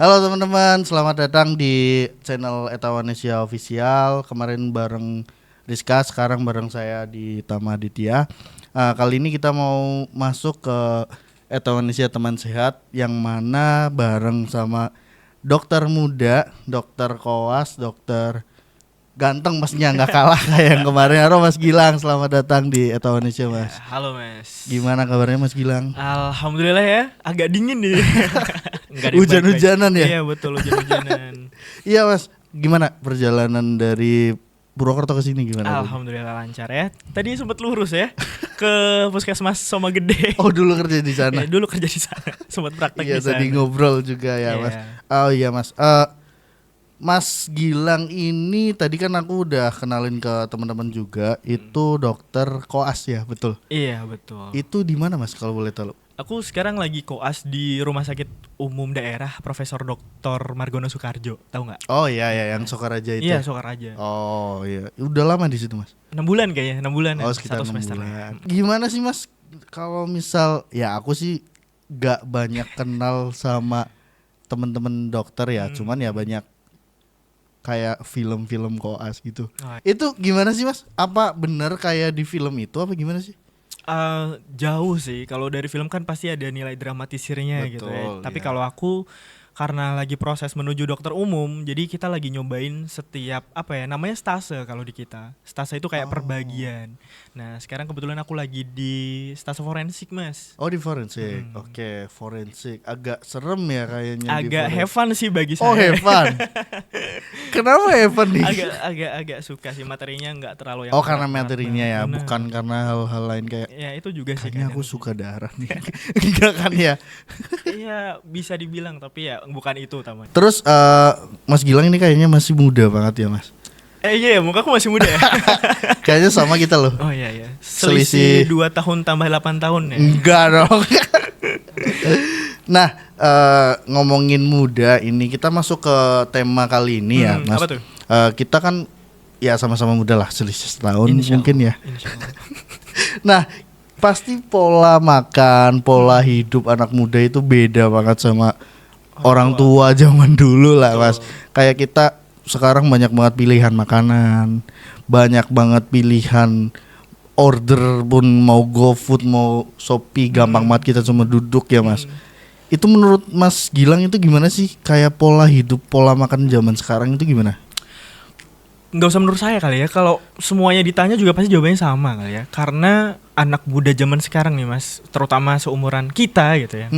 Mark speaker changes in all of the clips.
Speaker 1: Halo teman-teman, selamat datang di channel Etawanesia Official. Kemarin bareng Rizka, sekarang bareng saya di Tama Aditya. Kali ini kita mau masuk ke Etawanesia Teman Sehat, yang mana bareng sama dokter muda, dokter koas, dokter ganteng masnya, nggak kalah kayak yang kemarin. Halo Mas Gilang, selamat datang di Etawanesia Mas.
Speaker 2: Halo Mas.
Speaker 1: Gimana kabarnya Mas Gilang?
Speaker 2: Alhamdulillah ya, agak dingin nih.
Speaker 1: Hujan-hujanan ya?
Speaker 2: Iya betul, hujan-hujanan.
Speaker 1: Iya Mas, gimana perjalanan dari Purwokerto ke sini gimana?
Speaker 2: Alhamdulillah lancar ya. Tadi sempat lurus ya ke Puskesmas Soma Gede.
Speaker 1: Oh dulu kerja di sana.
Speaker 2: Dulu kerja di sana, sempat praktek
Speaker 1: Iya
Speaker 2: di sana.
Speaker 1: tadi ngobrol juga ya
Speaker 2: Iya.
Speaker 1: Mas. Oh iya Mas. Mas Gilang ini tadi kan aku udah kenalin ke teman-teman juga, itu dokter koas ya, betul?
Speaker 2: Iya betul.
Speaker 1: Itu di mana Mas kalau boleh tahu?
Speaker 2: Aku sekarang lagi koas di Rumah Sakit Umum Daerah Profesor Dr. Margono Soekarjo, tahu nggak?
Speaker 1: Oh iya ya, yang Sokaraja itu.
Speaker 2: Iya, Sokaraja.
Speaker 1: Oh iya, udah lama di situ Mas?
Speaker 2: 6 bulan kayaknya, 6 bulan
Speaker 1: Oh
Speaker 2: ya,
Speaker 1: sekitar 6
Speaker 2: 1 semester.
Speaker 1: bulan. Gimana sih Mas kalau misal ya aku sih gak banyak kenal sama temen-temen dokter ya, cuman ya banyak kayak film-film koas gitu.
Speaker 2: Oh.
Speaker 1: Itu gimana sih Mas? Apa bener kayak di film itu apa gimana sih?
Speaker 2: Jauh sih, kalau dari film kan pasti ada nilai dramatisirnya gitu ya.
Speaker 1: Betul,
Speaker 2: Tapi
Speaker 1: iya.
Speaker 2: kalau aku karena lagi proses menuju dokter umum, jadi kita lagi nyobain setiap namanya stase kalau di kita. Stase itu kayak perbagian. Nah, sekarang kebetulan aku lagi di stase forensik, Mas.
Speaker 1: Oh di forensik. Oke, forensik. Agak serem ya kayaknya di
Speaker 2: Agak
Speaker 1: forensik.
Speaker 2: have fun sih bagi
Speaker 1: Oh
Speaker 2: saya.
Speaker 1: have fun. Kenapa have fun nih?
Speaker 2: agak suka sih, materinya nggak terlalu yang
Speaker 1: Oh karena
Speaker 2: berat-berat
Speaker 1: materinya ya,
Speaker 2: banget.
Speaker 1: bukan karena hal-hal lain kayak
Speaker 2: Ya itu juga sih
Speaker 1: kayaknya aku
Speaker 2: kadang.
Speaker 1: suka darah nih. Enggak kan ya?
Speaker 2: Iya, bisa dibilang tapi ya bukan itu utama.
Speaker 1: Terus Mas Gilang ini kayaknya masih muda banget ya Mas.
Speaker 2: Iya, muka aku masih muda ya.
Speaker 1: Kayaknya sama kita loh.
Speaker 2: Oh iya.
Speaker 1: Selisih-
Speaker 2: Selisih 2 tahun tambah 8 tahun ya.
Speaker 1: Enggak dong. Nah, ngomongin muda ini kita masuk ke tema kali ini ya, Mas.
Speaker 2: Apa tuh?
Speaker 1: Kita kan ya sama-sama muda lah, selisih setahun
Speaker 2: Insya
Speaker 1: mungkin
Speaker 2: Allah,
Speaker 1: ya.
Speaker 2: insya Allah.
Speaker 1: Nah, pasti pola makan, pola hidup anak muda itu beda banget sama orang tua zaman dulu lah, Mas. Kayak kita sekarang banyak banget pilihan makanan, banyak banget pilihan order pun, mau GoFood, mau Shopee, gampang banget kita cuma duduk ya, Mas. Itu menurut Mas Gilang itu gimana sih? Kayak pola hidup, pola makan zaman sekarang itu gimana?
Speaker 2: Nggak usah menurut saya kali ya. Kalau semuanya ditanya juga pasti jawabannya sama kali ya. Karena anak muda zaman sekarang nih Mas, terutama seumuran kita gitu ya,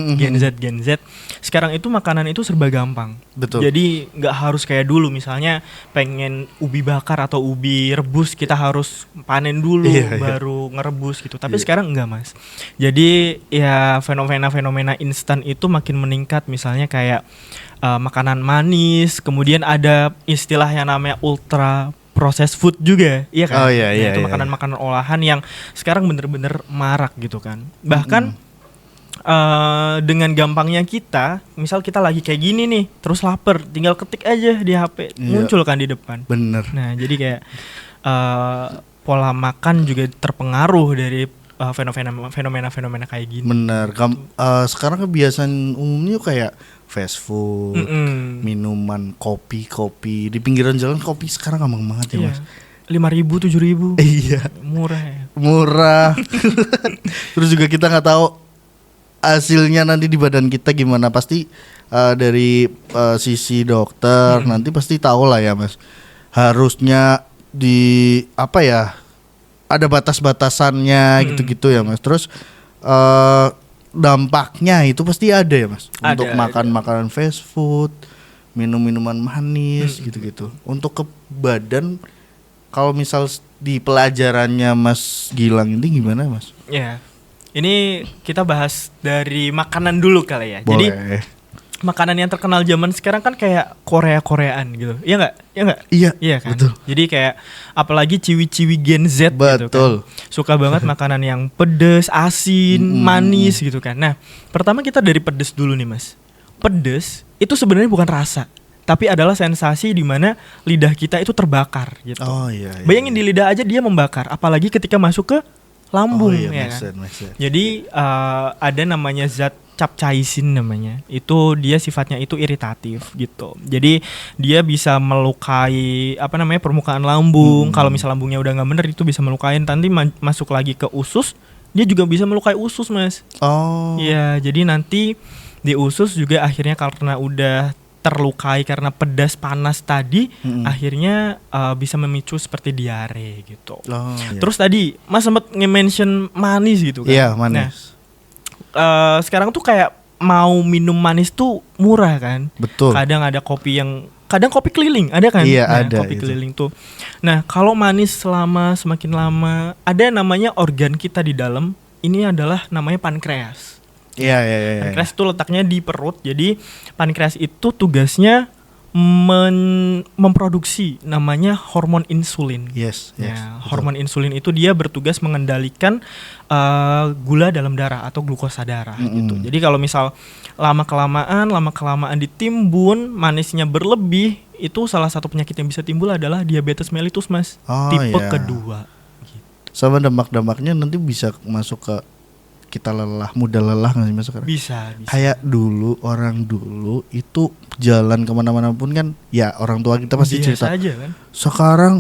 Speaker 2: Gen Z, sekarang itu makanan itu serba gampang.
Speaker 1: Betul.
Speaker 2: Jadi nggak harus kayak dulu, misalnya pengen ubi bakar atau ubi rebus kita harus panen dulu baru ngerebus gitu. Tapi sekarang enggak Mas. Jadi ya fenomena instan itu makin meningkat. Misalnya kayak makanan manis, kemudian ada istilah yang namanya ultra processed food juga, iya kan?
Speaker 1: Oh iya,
Speaker 2: Nah, itu
Speaker 1: iya.
Speaker 2: makanan-makanan olahan yang sekarang bener-bener marak gitu kan. Bahkan dengan gampangnya kita, misal kita lagi kayak gini nih, terus lapar, tinggal ketik aja di HP, muncul kan di depan.
Speaker 1: Bener.
Speaker 2: Nah, jadi kayak pola makan juga terpengaruh dari fenomena kayak gini.
Speaker 1: Bener. Sekarang kebiasaan umumnya kayak fast food, minuman, kopi di pinggiran jalan, kopi sekarang gampang banget ya,
Speaker 2: Iya.
Speaker 1: Mas.
Speaker 2: 5.000, 7.000.
Speaker 1: Iya,
Speaker 2: Murah ya.
Speaker 1: murah. Terus juga kita nggak tahu hasilnya nanti di badan kita gimana. Pasti dari sisi dokter nanti pasti tahu lah ya, Mas. Harusnya di apa ya? Ada batas-batasannya gitu-gitu ya, Mas. Terus dampaknya itu pasti ada ya, Mas. Untuk makan makanan fast food, minum minuman manis gitu-gitu. Untuk ke badan, kalau misal di pelajarannya Mas Gilang ini gimana, Mas?
Speaker 2: Ya. Ini kita bahas dari makanan dulu kali ya.
Speaker 1: Boleh.
Speaker 2: Jadi makanan yang terkenal zaman sekarang kan kayak Koreaan gitu. Iya enggak? Iya enggak?
Speaker 1: Iya,
Speaker 2: Kan?
Speaker 1: betul.
Speaker 2: Jadi kayak apalagi ciwi-ciwi Gen Z gitu
Speaker 1: Betul.
Speaker 2: kan. Suka banget makanan yang pedes, asin, manis gitu kan. Nah, pertama kita dari pedes dulu nih, Mas. Pedes itu sebenarnya bukan rasa, tapi adalah sensasi di mana lidah kita itu terbakar gitu.
Speaker 1: Oh iya.
Speaker 2: Bayangin di lidah aja dia membakar, apalagi ketika masuk ke lambung
Speaker 1: oh, iya,
Speaker 2: ya
Speaker 1: make
Speaker 2: kan.
Speaker 1: sense.
Speaker 2: Jadi ada namanya zat capsaicin namanya. Itu dia sifatnya itu iritatif gitu. Jadi dia bisa melukai permukaan lambung. Kalau misal lambungnya udah nggak bener itu bisa melukai. Nanti masuk lagi ke usus, dia juga bisa melukai usus, Mas.
Speaker 1: Oh.
Speaker 2: Iya, jadi nanti di usus juga akhirnya karena udah terlukai karena pedas panas tadi, akhirnya bisa memicu seperti diare gitu.
Speaker 1: Oh, iya.
Speaker 2: Terus tadi Mas sempat nge-mention manis gitu kan.
Speaker 1: Iya, manis.
Speaker 2: Nah, sekarang tuh kayak mau minum manis tuh murah kan.
Speaker 1: Betul.
Speaker 2: Kadang kopi keliling, ada kan?
Speaker 1: Iya,
Speaker 2: nah,
Speaker 1: ada
Speaker 2: kopi
Speaker 1: itu.
Speaker 2: keliling tuh. Nah, kalau manis semakin lama, ada namanya organ kita di dalam. Ini adalah namanya pankreas.
Speaker 1: Iya.
Speaker 2: Pankreas itu letaknya di perut. Jadi pankreas itu tugasnya memproduksi namanya hormon insulin.
Speaker 1: Yes.
Speaker 2: Ya,
Speaker 1: Betul.
Speaker 2: hormon insulin itu dia bertugas mengendalikan gula dalam darah atau glukosa darah gitu. Jadi kalau misal lama kelamaan ditimbun, manisnya berlebih, itu salah satu penyakit yang bisa timbul adalah diabetes mellitus, Mas.
Speaker 1: Oh,
Speaker 2: tipe
Speaker 1: iya.
Speaker 2: kedua.
Speaker 1: Sama dampak-dampaknya nanti bisa masuk ke kita mudah lelah nggak sih Mas sekarang?
Speaker 2: Bisa.
Speaker 1: Kayak orang dulu itu jalan kemana-mana pun kan, ya orang tua kita pasti cerita.
Speaker 2: Biasa aja kan.
Speaker 1: Sekarang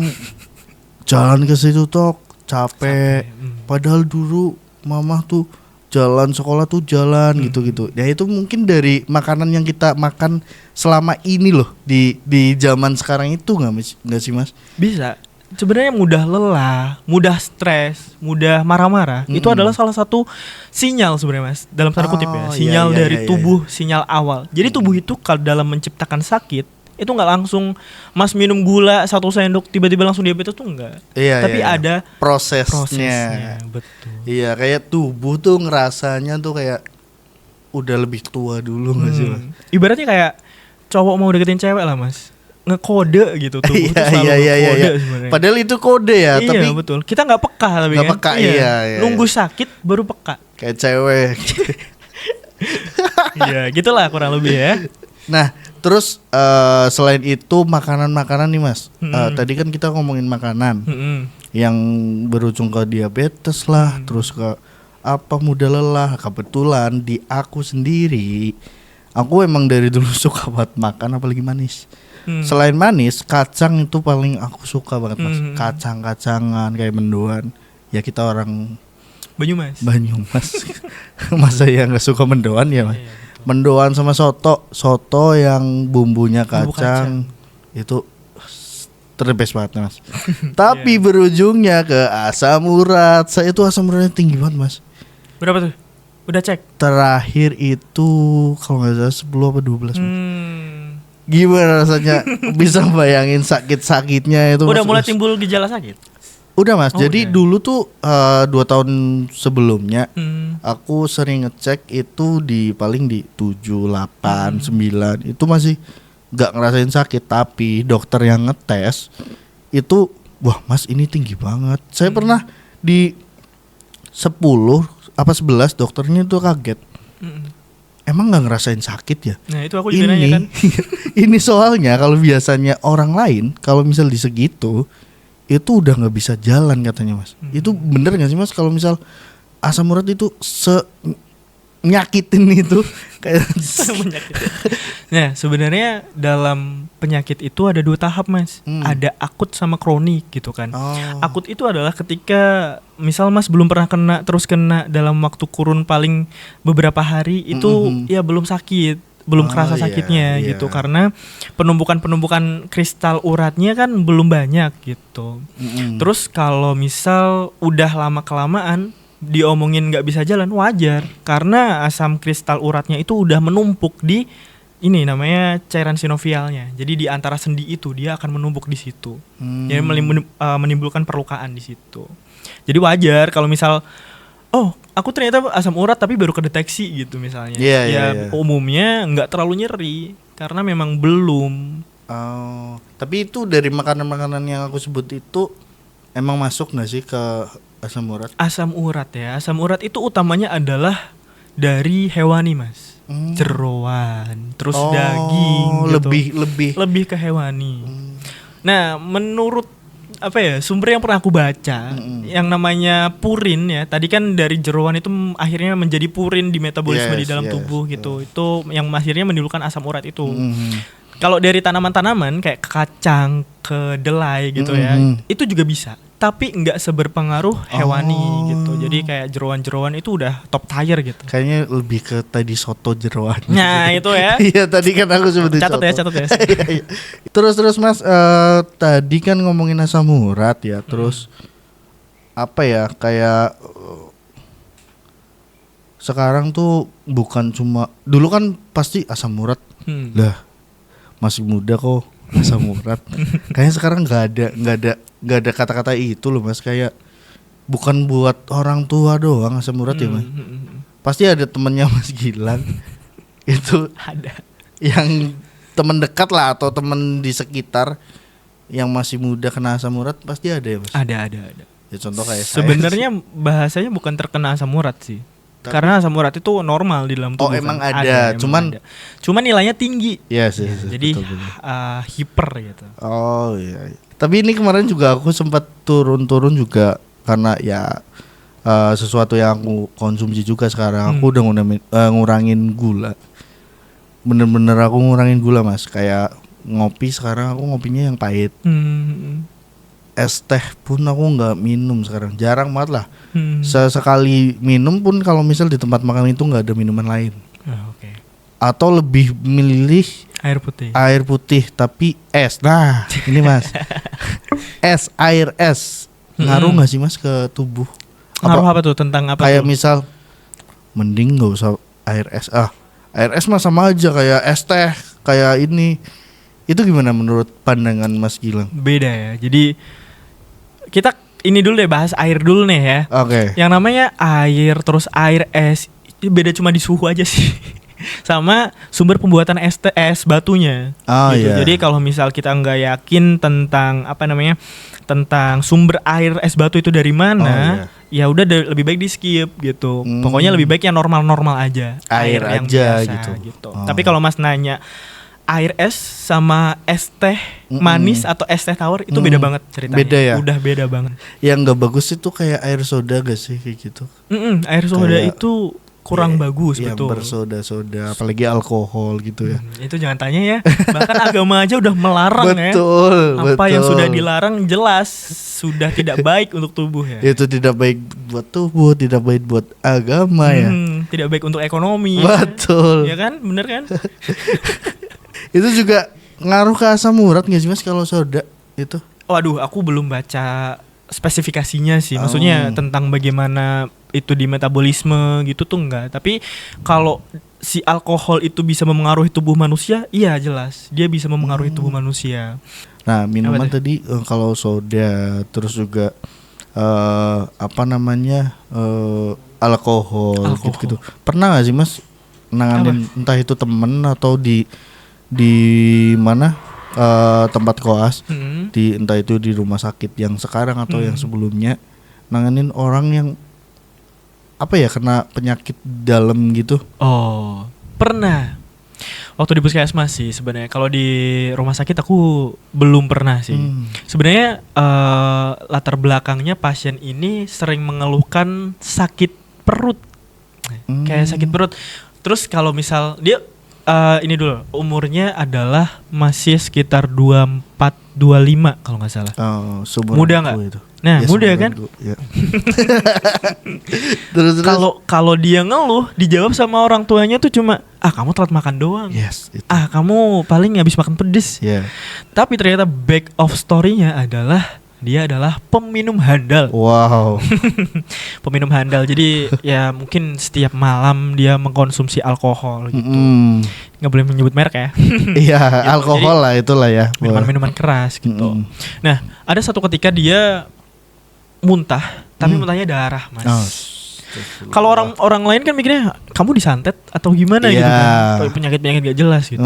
Speaker 1: jalan ke situ tok capek.
Speaker 2: Hmm.
Speaker 1: Padahal dulu mama tuh jalan sekolah tuh jalan gitu-gitu. Ya itu mungkin dari makanan yang kita makan selama ini loh di zaman sekarang itu nggak sih Mas?
Speaker 2: Bisa. Sebenarnya mudah lelah, mudah stres, mudah marah-marah. Itu adalah salah satu sinyal sebenarnya, Mas. Dalam tanda kutip ya, sinyal dari tubuh, sinyal awal. Jadi tubuh itu kalau dalam menciptakan sakit, itu nggak langsung Mas minum gula 1 sendok tiba-tiba langsung diabetes tuh enggak. Tapi ada prosesnya. Betul.
Speaker 1: Iya, kayak tubuh tuh ngerasanya tuh kayak udah lebih tua dulu nggak sih Mas?
Speaker 2: Ibaratnya kayak cowok mau deketin cewek lah, Mas. Ngekode gitu tuh.
Speaker 1: Iya. Padahal itu kode ya,
Speaker 2: iya,
Speaker 1: tapi
Speaker 2: betul. Kita nggak peka tapi
Speaker 1: nggak
Speaker 2: kan.
Speaker 1: peka, iya.
Speaker 2: Nunggu sakit baru peka.
Speaker 1: Kayak cewek.
Speaker 2: Iya, gitulah kurang lebih ya.
Speaker 1: Nah, terus selain itu makanan-makanan nih Mas. Tadi kan kita ngomongin makanan yang berujung ke diabetes lah, terus ke mudah lelah. Kebetulan di aku sendiri, aku emang dari dulu suka banget makan apalagi manis. Selain manis, kacang itu paling aku suka banget Mas. Kacang-kacangan kayak mendoan. Ya kita orang
Speaker 2: Banyumas.
Speaker 1: Masa ya nggak suka mendoan ya Mas? Mendoan sama soto yang bumbunya kacang. Itu terbest banget Mas. Tapi berujungnya ke asam urat. Saya itu asam uratnya tinggi banget Mas.
Speaker 2: Berapa tuh? Udah cek?
Speaker 1: Terakhir itu kalau nggak salah 10 apa 12 Mas. Gimana rasanya? Bisa bayangin sakit-sakitnya itu.
Speaker 2: Udah
Speaker 1: Mas.
Speaker 2: mulai timbul gejala sakit?
Speaker 1: Udah Mas. Jadi
Speaker 2: udah.
Speaker 1: dulu tuh 2 tahun sebelumnya aku sering ngecek itu paling di 7, 8, 9. Itu masih gak ngerasain sakit. Tapi dokter yang ngetes itu, wah Mas ini tinggi banget. Saya pernah di 10 apa 11 dokternya tuh kaget. Emang gak ngerasain sakit ya?
Speaker 2: Nah itu aku juga nanya kan.
Speaker 1: Ini soalnya kalau biasanya orang lain kalau misal di segitu itu udah nggak bisa jalan katanya Mas. Itu bener nggak sih Mas kalau misal asam urat itu nyakitin itu kayak
Speaker 2: menyakitin. Nah sebenarnya dalam penyakit itu ada 2 tahap Mas. Ada akut sama kronik gitu kan. Akut itu adalah ketika misal Mas belum pernah kena terus kena dalam waktu kurun paling beberapa hari itu ya belum sakit, belum kerasa sakitnya gitu karena penumpukan kristal uratnya kan belum banyak gitu. Terus kalau misal udah lama kelamaan diomongin nggak bisa jalan, wajar karena asam kristal uratnya itu udah menumpuk di ini namanya cairan sinovialnya. Jadi di antara sendi itu dia akan menumpuk di situ. Jadi menimbulkan perlukaan di situ. Jadi wajar kalau misal aku ternyata asam urat tapi baru kedeteksi gitu misalnya. Umumnya nggak terlalu nyeri karena memang belum.
Speaker 1: Tapi itu dari makanan-makanan yang aku sebut itu emang masuk nggak sih ke asam urat?
Speaker 2: Asam urat ya. Asam urat itu utamanya adalah dari hewani Mas. Jeroan, terus daging gitu.
Speaker 1: Lebih
Speaker 2: Lebih ke hewani. Nah, menurut apa ya, sumber yang pernah aku baca yang namanya purin ya. Tadi kan dari jeroan itu akhirnya menjadi purin di metabolisme di dalam tubuh gitu. Itu yang akhirnya menimbulkan asam urat itu. Kalau dari tanaman-tanaman kayak kacang, kedelai gitu ya, itu juga bisa. Tapi nggak seberpengaruh hewani gitu. Jadi kayak jeroan-jeroan itu udah top tier gitu.
Speaker 1: Kayaknya lebih ke tadi soto jeroan.
Speaker 2: Nah itu ya.
Speaker 1: Iya tadi kan aku sebutin soto.
Speaker 2: Catat ya.
Speaker 1: Iya. Terus Mas, tadi kan ngomongin asam urat ya. Terus apa ya, kayak sekarang tuh bukan cuma, dulu kan pasti asam urat. Lah masih muda kok asam urat. Kayaknya sekarang nggak ada kata-kata itu loh Mas. Kayak bukan buat orang tua doang asam urat ya Mas. Pasti ada temennya Mas Gilang itu
Speaker 2: Ada.
Speaker 1: yang teman dekat lah atau teman di sekitar yang masih muda kena asam urat, pasti ada ya Mas.
Speaker 2: Ada.
Speaker 1: Ya contoh kayak saya.
Speaker 2: Sebenarnya bahasanya bukan terkena asam urat sih. Karena asam urat itu normal di dalam tubuh.
Speaker 1: Oh emang
Speaker 2: kan?
Speaker 1: ada,
Speaker 2: Emang ada. Cuman nilainya tinggi.
Speaker 1: Iya sih.
Speaker 2: Jadi
Speaker 1: betul.
Speaker 2: hiper gitu.
Speaker 1: Oh iya. Tapi ini kemarin juga aku sempat turun juga karena ya sesuatu yang aku konsumsi juga sekarang. Aku udah ngurangin gula. Bener-bener aku ngurangin gula Mas. Kayak ngopi sekarang aku ngopinya yang pahit. Es teh pun aku nggak minum sekarang, jarang banget lah. Sesekali minum pun kalau misal di tempat makan itu nggak ada minuman lain.
Speaker 2: Oke.
Speaker 1: Atau lebih milih
Speaker 2: Air putih
Speaker 1: tapi es. Nah ini Mas, air es ngaruh nggak sih Mas ke tubuh?
Speaker 2: Ngaruh apa tuh, tentang apa?
Speaker 1: Kayak
Speaker 2: tuh?
Speaker 1: misal mending nggak usah air es. Air es mah sama aja kayak es teh kayak ini. Itu gimana menurut pandangan Mas Gilang?
Speaker 2: Beda ya. Jadi kita ini dulu deh, bahas air dulu nih ya.
Speaker 1: Oke.
Speaker 2: Yang namanya air terus air es itu beda cuma di suhu aja sih. Sama sumber pembuatan es batunya.
Speaker 1: Oh
Speaker 2: gitu.
Speaker 1: iya.
Speaker 2: Jadi kalau misal kita nggak yakin tentang tentang sumber air es batu itu dari mana, ya udah lebih baik di skip gitu. Pokoknya lebih baik yang normal-normal aja.
Speaker 1: Air
Speaker 2: yang
Speaker 1: aja
Speaker 2: biasa,
Speaker 1: gitu.
Speaker 2: Tapi kalau Mas nanya air es sama es teh manis atau es teh tawar itu beda banget ceritanya.
Speaker 1: Beda ya?
Speaker 2: Udah beda banget.
Speaker 1: Yang nggak bagus itu kayak air soda gak sih kayak gitu?
Speaker 2: Air soda
Speaker 1: Kayak
Speaker 2: itu kurang bagus,
Speaker 1: yang
Speaker 2: betul.
Speaker 1: bersoda-soda, apalagi alkohol gitu ya.
Speaker 2: Itu jangan tanya ya. Bahkan agama aja udah melarang
Speaker 1: Betul,
Speaker 2: ya. Apa yang
Speaker 1: betul.
Speaker 2: sudah dilarang jelas sudah tidak baik untuk tubuh ya.
Speaker 1: Itu tidak baik buat tubuh, tidak baik buat agama ya.
Speaker 2: Tidak baik untuk ekonomi.
Speaker 1: Betul.
Speaker 2: Ya kan? Bener kan?
Speaker 1: Itu juga ngaruh ke asam urat nggak sih Mas kalau soda itu?
Speaker 2: Waduh, aku belum baca spesifikasinya sih. Maksudnya tentang bagaimana itu di metabolisme gitu tuh enggak. Tapi kalau si alkohol itu bisa memengaruhi tubuh manusia, iya jelas. Dia bisa memengaruhi tubuh manusia.
Speaker 1: Nah, minuman tadi kalau soda terus juga alkohol. Gitu. Pernah gak sih Mas nanganin entah itu temen atau di mana tempat koas, entah itu di rumah sakit yang sekarang atau yang sebelumnya, nanganin orang yang kena penyakit dalam gitu?
Speaker 2: Oh, pernah. Waktu di puskesmas sih sebenarnya. Kalau di rumah sakit aku belum pernah sih. Sebenarnya latar belakangnya pasien ini sering mengeluhkan sakit perut. Kayak sakit perut. Terus kalau misal dia ini dulu, umurnya adalah masih sekitar 24-25 kalau nggak salah. Muda nggak?
Speaker 1: Itu.
Speaker 2: Nah, ya, muda kan?
Speaker 1: Ya. terus
Speaker 2: kalau dia ngeluh, dijawab sama orang tuanya tuh cuma, kamu telat makan doang.
Speaker 1: Yes, itu.
Speaker 2: Kamu paling habis makan pedes.
Speaker 1: Yeah.
Speaker 2: Tapi ternyata back of story-nya adalah dia adalah peminum handal.
Speaker 1: Wow.
Speaker 2: Peminum handal. Jadi ya mungkin setiap malam dia mengkonsumsi alkohol gitu. Nggak boleh menyebut merek ya.
Speaker 1: Iya,
Speaker 2: gitu.
Speaker 1: alkohol lah itulah ya.
Speaker 2: Minuman-minuman keras gitu. Nah, ada satu ketika dia muntah, tapi muntahnya darah, Mas. Kalau orang lain kan mikirnya kamu disantet atau gimana gitu kan. Penyakit-penyakit gak jelas gitu.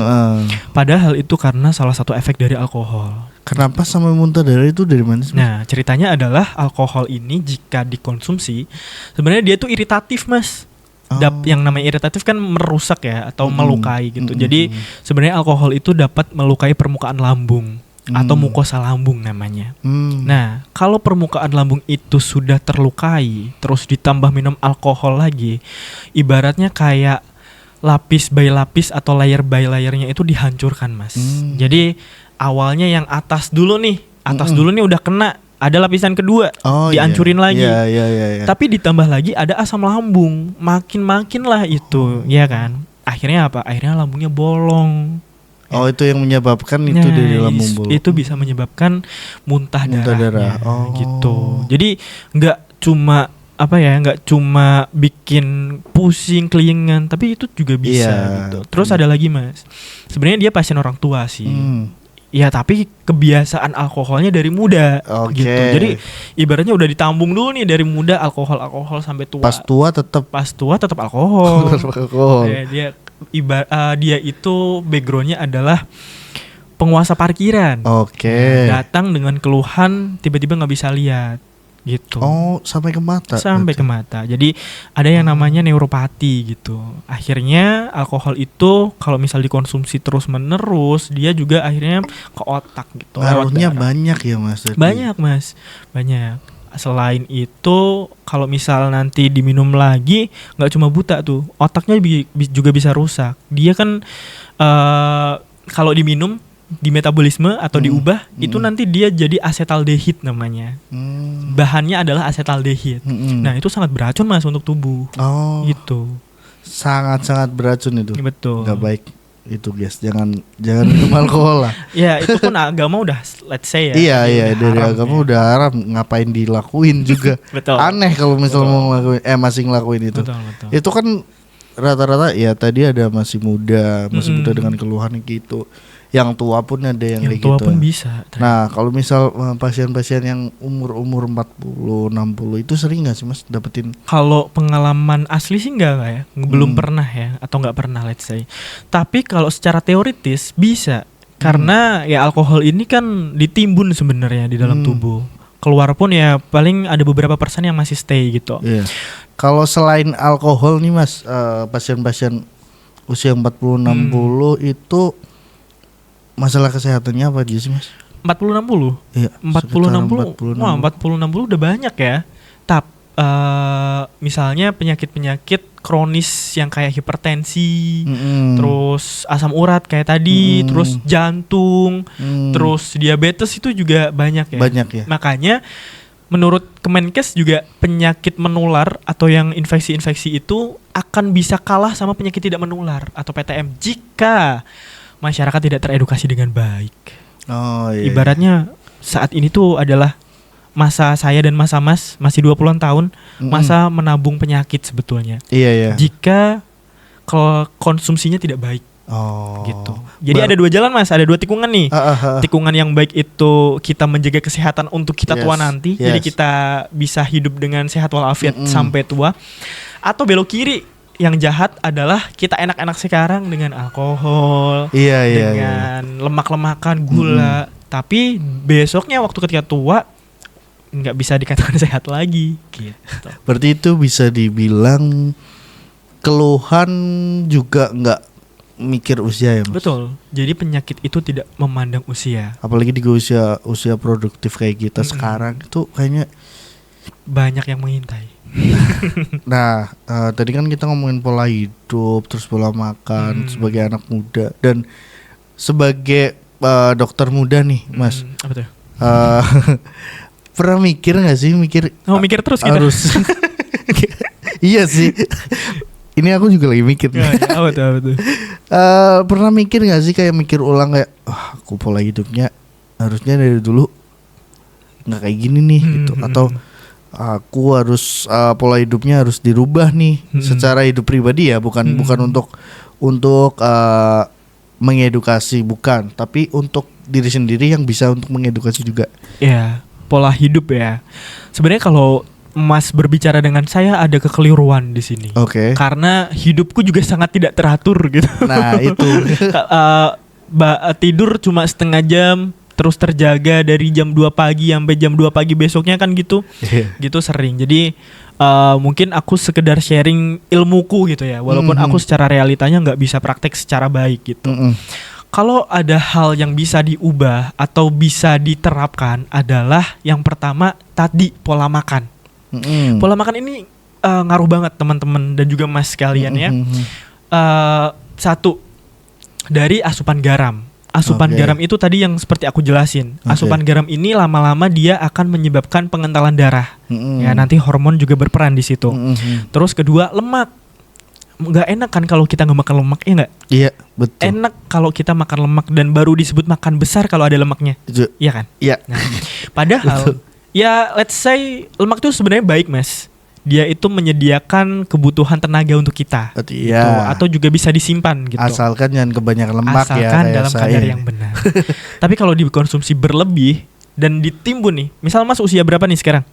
Speaker 2: Padahal itu karena salah satu efek dari alkohol.
Speaker 1: Kenapa sampai muntah darah itu dari mana sih?
Speaker 2: Nah, ceritanya adalah alkohol ini jika dikonsumsi sebenarnya dia tuh iritatif, Mas. Yang namanya iritatif kan merusak ya atau melukai gitu. Jadi sebenarnya alkohol itu dapat melukai permukaan lambung. atau mukosa lambung namanya.
Speaker 1: Hmm.
Speaker 2: Nah, kalau permukaan lambung itu sudah terlukai, terus ditambah minum alkohol lagi, ibaratnya kayak lapis by lapis atau layer by layernya itu dihancurkan, Mas. Jadi awalnya yang atas dulu nih udah kena, ada lapisan kedua, dihancurin lagi.
Speaker 1: Iya.
Speaker 2: Tapi ditambah lagi ada asam lambung, makin lah itu, ya kan? Akhirnya apa? Akhirnya lambungnya bolong.
Speaker 1: Oh, itu yang menyebabkan itu dari lambung bolong.
Speaker 2: Itu bisa menyebabkan muntah darah.
Speaker 1: Oh.
Speaker 2: Gitu. Jadi nggak cuma bikin pusing kelingan, tapi itu juga bisa gitu. Terus ada lagi, Mas. Sebenarnya dia pasien orang tua sih. Ya, tapi kebiasaan alkoholnya dari muda gitu. Jadi ibaratnya udah ditambung dulu nih dari muda alkohol sampai tua. Pas tua tetap alkohol. Dia itu backgroundnya adalah penguasa parkiran. Datang dengan keluhan tiba-tiba nggak bisa lihat gitu.
Speaker 1: Oh, sampai ke mata.
Speaker 2: Ke mata. Jadi ada yang namanya neuropati gitu. Akhirnya alkohol itu kalau misal dikonsumsi terus-menerus, dia juga akhirnya ke otak gitu.
Speaker 1: Ngaruhnya banyak ya, Mas?
Speaker 2: Banyak, Mas. Banyak. Selain itu, kalau misal nanti diminum lagi, nggak cuma buta tuh, otaknya juga bisa rusak. Dia kan kalau diminum, di metabolisme atau diubah, itu nanti dia jadi asetaldehid namanya. Bahannya adalah asetaldehid. Nah, itu sangat beracun, Mas, untuk tubuh. Gitu.
Speaker 1: Sangat beracun itu.
Speaker 2: Betul.
Speaker 1: Nggak baik itu, guys. Jangan minum alkohol lah.
Speaker 2: Ya, itu pun agama udah, let's say
Speaker 1: ya. Iya, dari agama udah haram, ngapain dilakuin juga.
Speaker 2: Betul.
Speaker 1: Aneh kalau misalnya mau ngelakuin, masih ngelakuin itu.
Speaker 2: Betul.
Speaker 1: Itu kan rata-rata ya tadi ada masih muda dengan keluhan gitu. Yang tua pun ada yang kayak gitu.
Speaker 2: Yang tua pun bisa.
Speaker 1: Nah, kalau misal pasien-pasien yang umur 40, 60 itu sering gak sih, Mas, dapetin?
Speaker 2: Kalau pengalaman asli sih enggak ya. Belum pernah ya, atau enggak pernah, let's say. Tapi kalau secara teoritis bisa. Karena ya alkohol ini kan ditimbun sebenarnya di dalam tubuh. Keluar pun ya paling ada beberapa persen yang masih stay gitu.
Speaker 1: Iya. Kalau selain alkohol nih, Mas, pasien-pasien usia 40-60 itu masalah kesehatannya apa aja sih, Mas?
Speaker 2: 40-60? Iya, 40-60. Wah, 40-60 udah banyak ya. Misalnya penyakit-penyakit kronis yang kayak hipertensi, terus asam urat kayak tadi, terus jantung, terus diabetes itu juga banyak ya. Makanya menurut Kemenkes juga penyakit menular atau yang infeksi-infeksi itu akan bisa kalah sama penyakit tidak menular atau PTM jika masyarakat tidak teredukasi dengan baik. Ibaratnya saat ini tuh adalah masa saya dan masa Mas masih 20-an tahun, masa menabung penyakit sebetulnya.
Speaker 1: Iya.
Speaker 2: Jika konsumsinya tidak baik. Gitu. Jadi ada dua jalan, Mas, ada dua tikungan nih. Tikungan yang baik itu kita menjaga kesehatan untuk kita tua nanti. Jadi kita bisa hidup dengan sehat walafiat sampai tua. Atau belok kiri, yang jahat adalah kita enak-enak sekarang dengan alkohol, dengan lemak-lemakan, gula. Tapi besoknya waktu ketika tua nggak bisa dikatakan sehat lagi. Gitu.
Speaker 1: Berarti itu bisa dibilang keluhan juga nggak mikir usia ya, Mas?
Speaker 2: Betul. Jadi penyakit itu tidak memandang usia.
Speaker 1: Apalagi di usia produktif kayak kita sekarang itu kayaknya
Speaker 2: banyak yang mengintai.
Speaker 1: Nah, tadi kan kita ngomongin pola hidup, terus pola makan sebagai anak muda dan sebagai dokter muda nih, Mas.
Speaker 2: Apa tuh?
Speaker 1: Pernah mikir nggak sih mikir
Speaker 2: terus kita
Speaker 1: harus iya sih. Ini aku juga lagi mikir.
Speaker 2: Apa tuh?
Speaker 1: Pernah mikir nggak sih kayak mikir ulang kayak, aku pola hidupnya harusnya dari dulu nggak kayak gini nih gitu, atau aku harus pola hidupnya harus dirubah nih secara hidup pribadi ya, bukan untuk mengedukasi, bukan, tapi untuk diri sendiri yang bisa untuk mengedukasi juga.
Speaker 2: Ya, pola hidup ya. Sebenarnya kalau Mas berbicara dengan saya ada kekeliruan di sini. Karena hidupku juga sangat tidak teratur gitu.
Speaker 1: Nah, itu.
Speaker 2: Tidur cuma setengah jam, terus terjaga dari jam 2 pagi sampai jam 2 pagi besoknya kan gitu. Gitu sering. Jadi mungkin aku sekedar sharing ilmuku gitu ya. Walaupun aku secara realitanya nggak bisa praktek secara baik gitu. Kalau ada hal yang bisa diubah atau bisa diterapkan adalah yang pertama tadi pola makan. Pola makan ini ngaruh banget teman-teman dan juga Mas sekalian ya. Satu, dari asupan garam. Asupan garam itu tadi yang seperti aku jelasin. Asupan garam ini lama-lama dia akan menyebabkan pengentalan darah. Ya, nanti hormon juga berperan di situ. Terus kedua, lemak. Nggak enak kan kalau kita nggak makan lemak, ya nggak?
Speaker 1: Iya, betul.
Speaker 2: Enak kalau kita makan lemak dan baru disebut makan besar kalau ada lemaknya. Iya kan?
Speaker 1: Iya.
Speaker 2: Nah, padahal ya let's say lemak itu sebenarnya baik, Mas. Dia itu menyediakan kebutuhan tenaga untuk kita.
Speaker 1: Iya.
Speaker 2: Gitu. Atau juga bisa disimpan gitu.
Speaker 1: Asalkan jangan kebanyakan lemak ya.
Speaker 2: Asalkan dalam kadar yang benar. Tapi kalau dikonsumsi berlebih dan ditimbun nih, misal Mas usia berapa nih sekarang?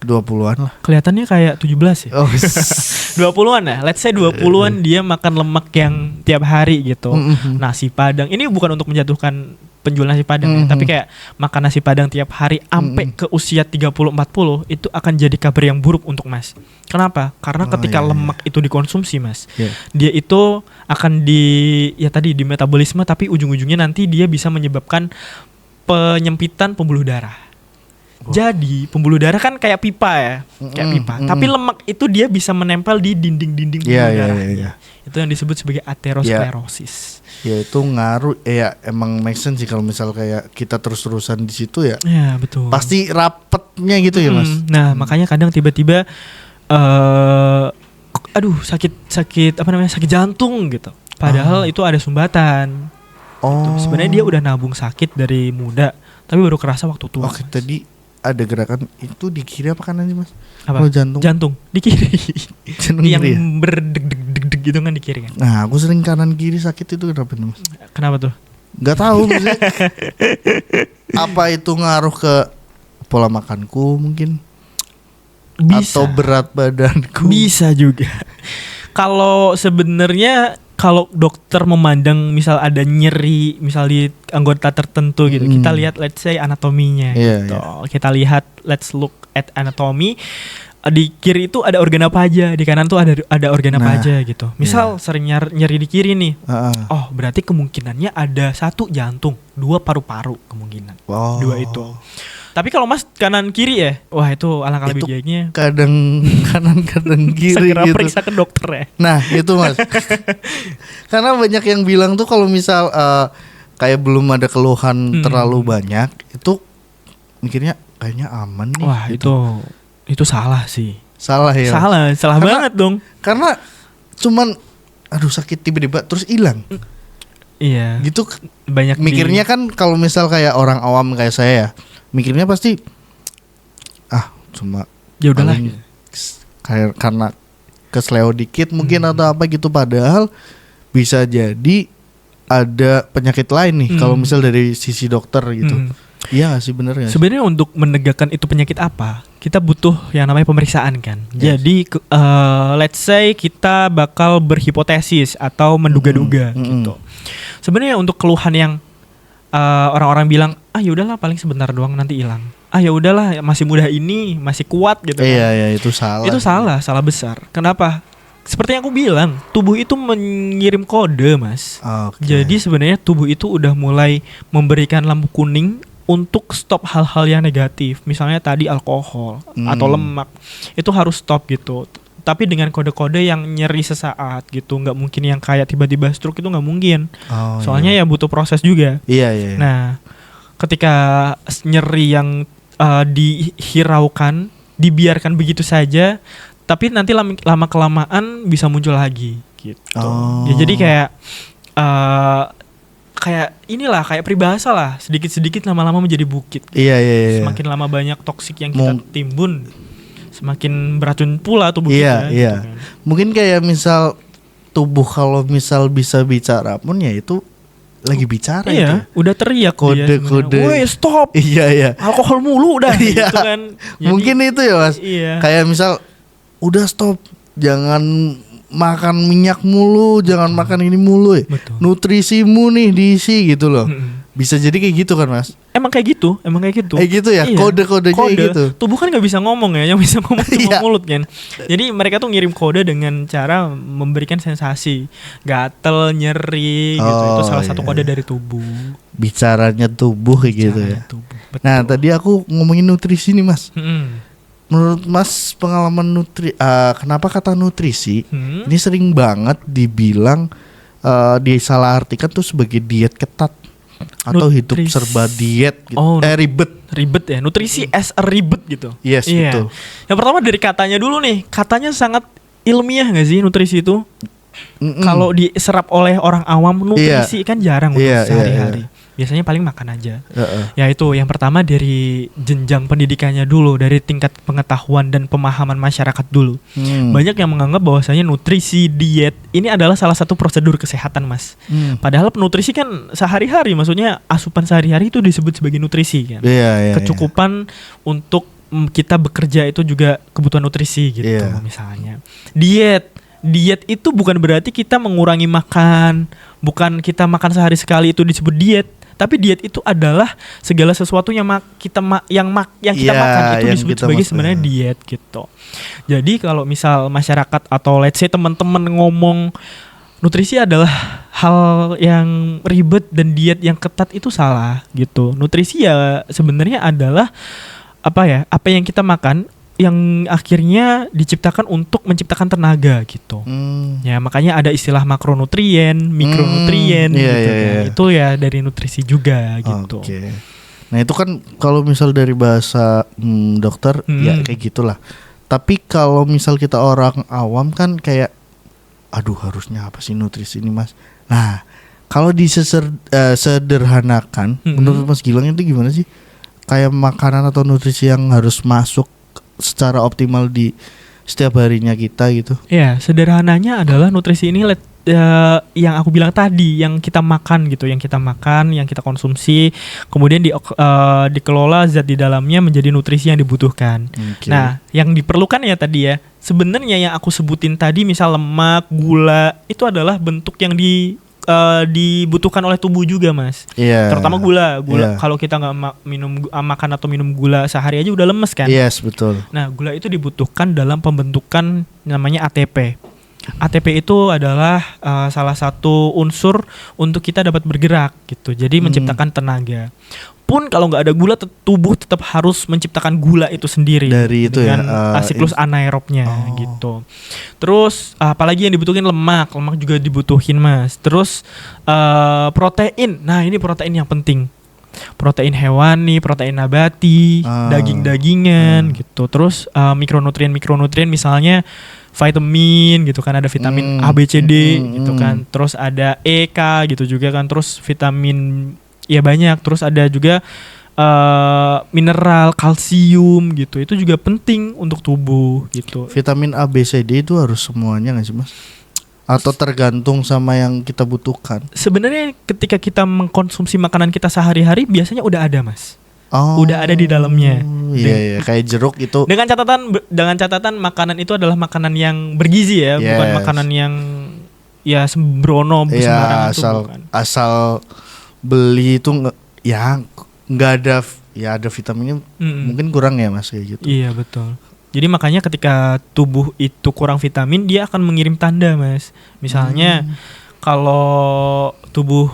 Speaker 1: 20-an lah.
Speaker 2: Kelihatannya kayak 17 ya.
Speaker 1: Oh,
Speaker 2: 20-an ya. Let's say 20-an dia makan lemak yang tiap hari gitu. Nasi Padang. Ini bukan untuk menjatuhkan penjual nasi Padang ya, tapi kayak makan nasi Padang tiap hari sampai ke usia 30-40 itu akan jadi kabar yang buruk untuk Mas. Kenapa? Karena ketika lemak itu dikonsumsi, Mas, dia itu akan di metabolisme, tapi ujung-ujungnya nanti dia bisa menyebabkan penyempitan pembuluh darah. Jadi pembuluh darah kan kayak pipa ya, kayak pipa. Tapi lemak itu dia bisa menempel di dinding-dinding pembuluh darah. Itu yang disebut sebagai aterosklerosis.
Speaker 1: Ya itu ngaruh, ya emang make sense sih kalau misal kayak kita terus-terusan di situ ya.
Speaker 2: Ya betul.
Speaker 1: Pasti rapetnya gitu ya, Mas.
Speaker 2: Nah makanya kadang tiba-tiba, sakit jantung gitu. Padahal itu ada sumbatan. Gitu. Sebenarnya dia udah nabung sakit dari muda, tapi baru kerasa waktu tua.
Speaker 1: Oke, tadi ada gerakan itu di kiri apa kanan sih, Mas?
Speaker 2: Apa?
Speaker 1: Oh, jantung.
Speaker 2: Jantung di kiri. Yang
Speaker 1: kiri ya?
Speaker 2: berdeg-deg gitu kan di kiri kan.
Speaker 1: Nah, aku sering kanan kiri sakit itu kenapa nih, Mas?
Speaker 2: Kenapa tuh?
Speaker 1: Gak tahu maksudnya. Apa itu ngaruh ke pola makanku mungkin?
Speaker 2: Bisa.
Speaker 1: Atau berat badanku?
Speaker 2: Bisa juga. Kalau sebenarnya kalau dokter memandang misal ada nyeri misal di anggota tertentu gitu, kita lihat let's say anatominya gitu. Kita lihat let's look at anatomy. Di kiri itu ada organ apa aja, di kanan tuh ada organ apa aja gitu. Misal sering nyeri di kiri nih. Oh, berarti kemungkinannya ada 1 jantung, 2 paru-paru kemungkinan. 2 itu. Tapi kalau Mas kanan kiri ya, wah itu alangkah lebih baiknya
Speaker 1: kadang kanan kadang kiri
Speaker 2: segera
Speaker 1: gitu.
Speaker 2: periksa ke dokter ya.
Speaker 1: Nah itu, Mas. Karena banyak yang bilang tuh kalau misal kayak belum ada keluhan terlalu banyak, itu mikirnya kayaknya aman nih.
Speaker 2: Wah
Speaker 1: gitu.
Speaker 2: itu salah sih.
Speaker 1: Salah ya.
Speaker 2: Salah banget dong.
Speaker 1: Karena cuman sakit tiba-tiba terus hilang.
Speaker 2: Iya.
Speaker 1: Gitu
Speaker 2: banyak
Speaker 1: mikirnya kan kalau misal kayak orang awam kayak saya ya, mikirnya pasti cuma
Speaker 2: ya udahlah
Speaker 1: kayak karena kesleo dikit mungkin atau apa gitu, padahal bisa jadi ada penyakit lain nih kalau misal dari sisi dokter gitu. Iya gak sih, bener gak?
Speaker 2: Sebenarnya untuk menegakkan itu penyakit apa, kita butuh yang namanya pemeriksaan kan. Jadi let's say kita bakal berhipotesis atau menduga-duga gitu. Sebenarnya untuk keluhan yang orang-orang bilang ya udahlah paling sebentar doang nanti hilang. Ya udahlah masih muda ini masih kuat gitu kan.
Speaker 1: Iya itu salah.
Speaker 2: Itu salah besar. Kenapa? Seperti yang aku bilang, tubuh itu mengirim kode, Mas. Jadi sebenarnya tubuh itu udah mulai memberikan lampu kuning untuk stop hal-hal yang negatif. Misalnya tadi alkohol atau lemak, itu harus stop gitu. Tapi dengan kode-kode yang nyeri sesaat gitu, nggak mungkin yang kayak tiba-tiba stroke, itu nggak mungkin. Soalnya ya butuh proses juga.
Speaker 1: Iya.
Speaker 2: Nah, ketika nyeri yang dihiraukan, dibiarkan begitu saja, tapi nanti lama kelamaan bisa muncul lagi gitu. Ya jadi kayak inilah, kayak peribahasa lah, sedikit-sedikit lama-lama menjadi bukit.
Speaker 1: Iya.
Speaker 2: Semakin lama banyak toksik yang kita timbun, semakin beracun pula tubuh kita.
Speaker 1: Iya.
Speaker 2: Gitu kan.
Speaker 1: Mungkin kayak misal tubuh kalau misal bisa bicara pun ya itu lagi bicara.
Speaker 2: Iya,
Speaker 1: itu.
Speaker 2: Udah teriak
Speaker 1: kode-kode.
Speaker 2: Woi stop.
Speaker 1: Iya.
Speaker 2: Alkohol mulu udah.
Speaker 1: Iya.
Speaker 2: Gitu kan. Jadi,
Speaker 1: mungkin itu ya, Mas.
Speaker 2: Iya.
Speaker 1: Kayak misal udah stop, jangan makan minyak mulu, jangan makan ini mulu ya.
Speaker 2: Betul.
Speaker 1: Nutrisimu nih diisi gitu loh. Bisa jadi kayak gitu kan Mas?
Speaker 2: Emang kayak gitu.
Speaker 1: Kayak gitu ya,
Speaker 2: Iya.
Speaker 1: kode-kodenya kayak gitu.
Speaker 2: Tubuh kan nggak bisa ngomong ya, yang bisa ngomong cuma
Speaker 1: Iya.
Speaker 2: mulut kan. Jadi mereka tuh ngirim kode dengan cara memberikan sensasi, gatel, nyeri gitu. Itu
Speaker 1: Oh,
Speaker 2: salah satu
Speaker 1: iya.
Speaker 2: kode dari tubuh.
Speaker 1: Bicaranya tubuh kayak gitu ya.
Speaker 2: Caranya tubuh. Betul.
Speaker 1: Nah tadi aku ngomongin nutrisi nih Mas.
Speaker 2: Mm-mm.
Speaker 1: Menurut Mas pengalaman kenapa kata nutrisi
Speaker 2: Hmm.
Speaker 1: ini sering banget dibilang disalahartikan tuh sebagai diet ketat atau hidup
Speaker 2: Nutrisi.
Speaker 1: serba diet gitu.
Speaker 2: Oh,
Speaker 1: Ribet.
Speaker 2: Ribet ya, nutrisi as a ribet gitu.
Speaker 1: Yes,
Speaker 2: Iya.
Speaker 1: betul.
Speaker 2: Yang pertama dari katanya dulu nih, katanya sangat ilmiah nggak sih nutrisi itu?
Speaker 1: Mm-mm.
Speaker 2: Kalau diserap oleh orang awam, nutrisi kan jarang untuk
Speaker 1: Iya, iya,
Speaker 2: sehari-hari. Biasanya paling makan aja.
Speaker 1: Heeh.
Speaker 2: Ya itu yang pertama dari jenjang pendidikannya dulu, dari tingkat pengetahuan dan pemahaman masyarakat dulu. Banyak yang menganggap bahwasanya nutrisi, diet ini adalah salah satu prosedur kesehatan, Mas. Padahal nutrisi kan sehari-hari, maksudnya asupan sehari-hari itu disebut sebagai nutrisi kan.
Speaker 1: Iya.
Speaker 2: Kecukupan untuk kita bekerja itu juga kebutuhan nutrisi gitu.
Speaker 1: Iya.
Speaker 2: Misalnya diet itu bukan berarti kita mengurangi makan, bukan kita makan sehari sekali itu disebut diet. Tapi diet itu adalah segala sesuatu yang kita
Speaker 1: Iya,
Speaker 2: makan itu
Speaker 1: yang
Speaker 2: disebut
Speaker 1: kita
Speaker 2: sebagai
Speaker 1: makan.
Speaker 2: sebenarnya diet gitu. Jadi kalau misal masyarakat atau let's say teman-teman ngomong nutrisi adalah hal yang ribet dan diet yang ketat, itu salah gitu. Nutrisi ya sebenarnya adalah apa yang kita makan yang akhirnya diciptakan untuk menciptakan tenaga gitu. Ya makanya ada istilah makronutrien, mikronutrien
Speaker 1: Iya,
Speaker 2: gitu
Speaker 1: iya,
Speaker 2: kan.
Speaker 1: iya.
Speaker 2: Itu ya dari nutrisi juga gitu.
Speaker 1: Oke. Nah itu kan kalau misal dari bahasa dokter ya kayak gitulah. Tapi kalau misal kita orang awam kan kayak, aduh harusnya apa sih nutrisi ini Mas? Nah kalau sederhanakan, menurut Mas Gilang itu gimana sih? Kayak makanan atau nutrisi yang harus masuk secara optimal di setiap harinya kita gitu.
Speaker 2: Ya, sederhananya adalah nutrisi ini yang aku bilang tadi, yang kita makan gitu, yang kita konsumsi, kemudian dikelola zat di dalamnya menjadi nutrisi yang dibutuhkan.
Speaker 1: Oke.
Speaker 2: Nah, yang diperlukan ya tadi ya, sebenarnya yang aku sebutin tadi, misal lemak, gula, itu adalah bentuk yang dibutuhkan oleh tubuh juga, Mas.
Speaker 1: Iya.
Speaker 2: Terutama gula.
Speaker 1: Iya.
Speaker 2: Kalau kita nggak makan atau minum gula sehari aja udah lemes kan.
Speaker 1: Yes, betul.
Speaker 2: Nah, gula itu dibutuhkan dalam pembentukan namanya ATP. ATP itu adalah salah satu unsur untuk kita dapat bergerak gitu. Jadi menciptakan tenaga. Pun kalau nggak ada gula, tubuh tetap harus menciptakan gula itu sendiri
Speaker 1: Dari itu
Speaker 2: dengan
Speaker 1: ya,
Speaker 2: siklus anaerobnya gitu. Terus apalagi yang dibutuhin lemak juga dibutuhin, Mas. Terus protein. Nah, ini protein yang penting. Protein hewani, protein nabati, daging-dagingan gitu. Terus mikronutrien misalnya vitamin gitu kan, ada vitamin A, B, C, D gitu kan. Terus ada E, K gitu juga kan. Terus vitamin ya banyak. Terus ada juga mineral, kalsium gitu. Itu juga penting untuk tubuh gitu.
Speaker 1: Vitamin A, B, C, D itu harus semuanya nggak sih Mas? Atau tergantung sama yang kita butuhkan?
Speaker 2: Sebenarnya ketika kita mengkonsumsi makanan kita sehari-hari biasanya udah ada, Mas.
Speaker 1: Oh,
Speaker 2: Udah ada di dalamnya.
Speaker 1: Iya, kayak jeruk itu.
Speaker 2: Dengan catatan makanan itu adalah makanan yang bergizi ya, bukan
Speaker 1: Yes.
Speaker 2: makanan yang ya sembrono
Speaker 1: Iya,
Speaker 2: sembarangan tuh bukan.
Speaker 1: asal beli itu nggak ada, ya ada vitaminnya mungkin kurang ya Mas kayak gitu.
Speaker 2: Iya, betul. Jadi makanya ketika tubuh itu kurang vitamin, dia akan mengirim tanda, Mas. Misalnya kalau tubuh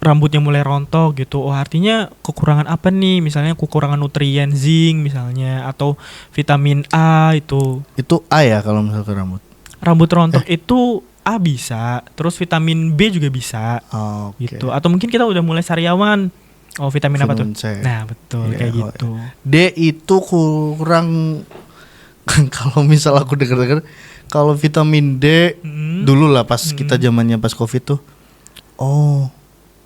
Speaker 2: rambutnya mulai rontok gitu, artinya kekurangan apa nih? Misalnya kekurangan nutrien zinc misalnya, atau vitamin A itu.
Speaker 1: Itu A ya kalau misalkan rambut.
Speaker 2: Rambut rontok itu A bisa, terus vitamin B juga bisa.
Speaker 1: Oke.
Speaker 2: Gitu. Atau mungkin kita udah mulai sariawan. Oh, vitamin apa tuh?
Speaker 1: Vitamin C.
Speaker 2: Nah, betul
Speaker 1: Iya,
Speaker 2: kayak gitu.
Speaker 1: D itu kurang. Kalau misal aku dengar kalau vitamin D dulu lah pas kita zamannya pas Covid tuh. Oh,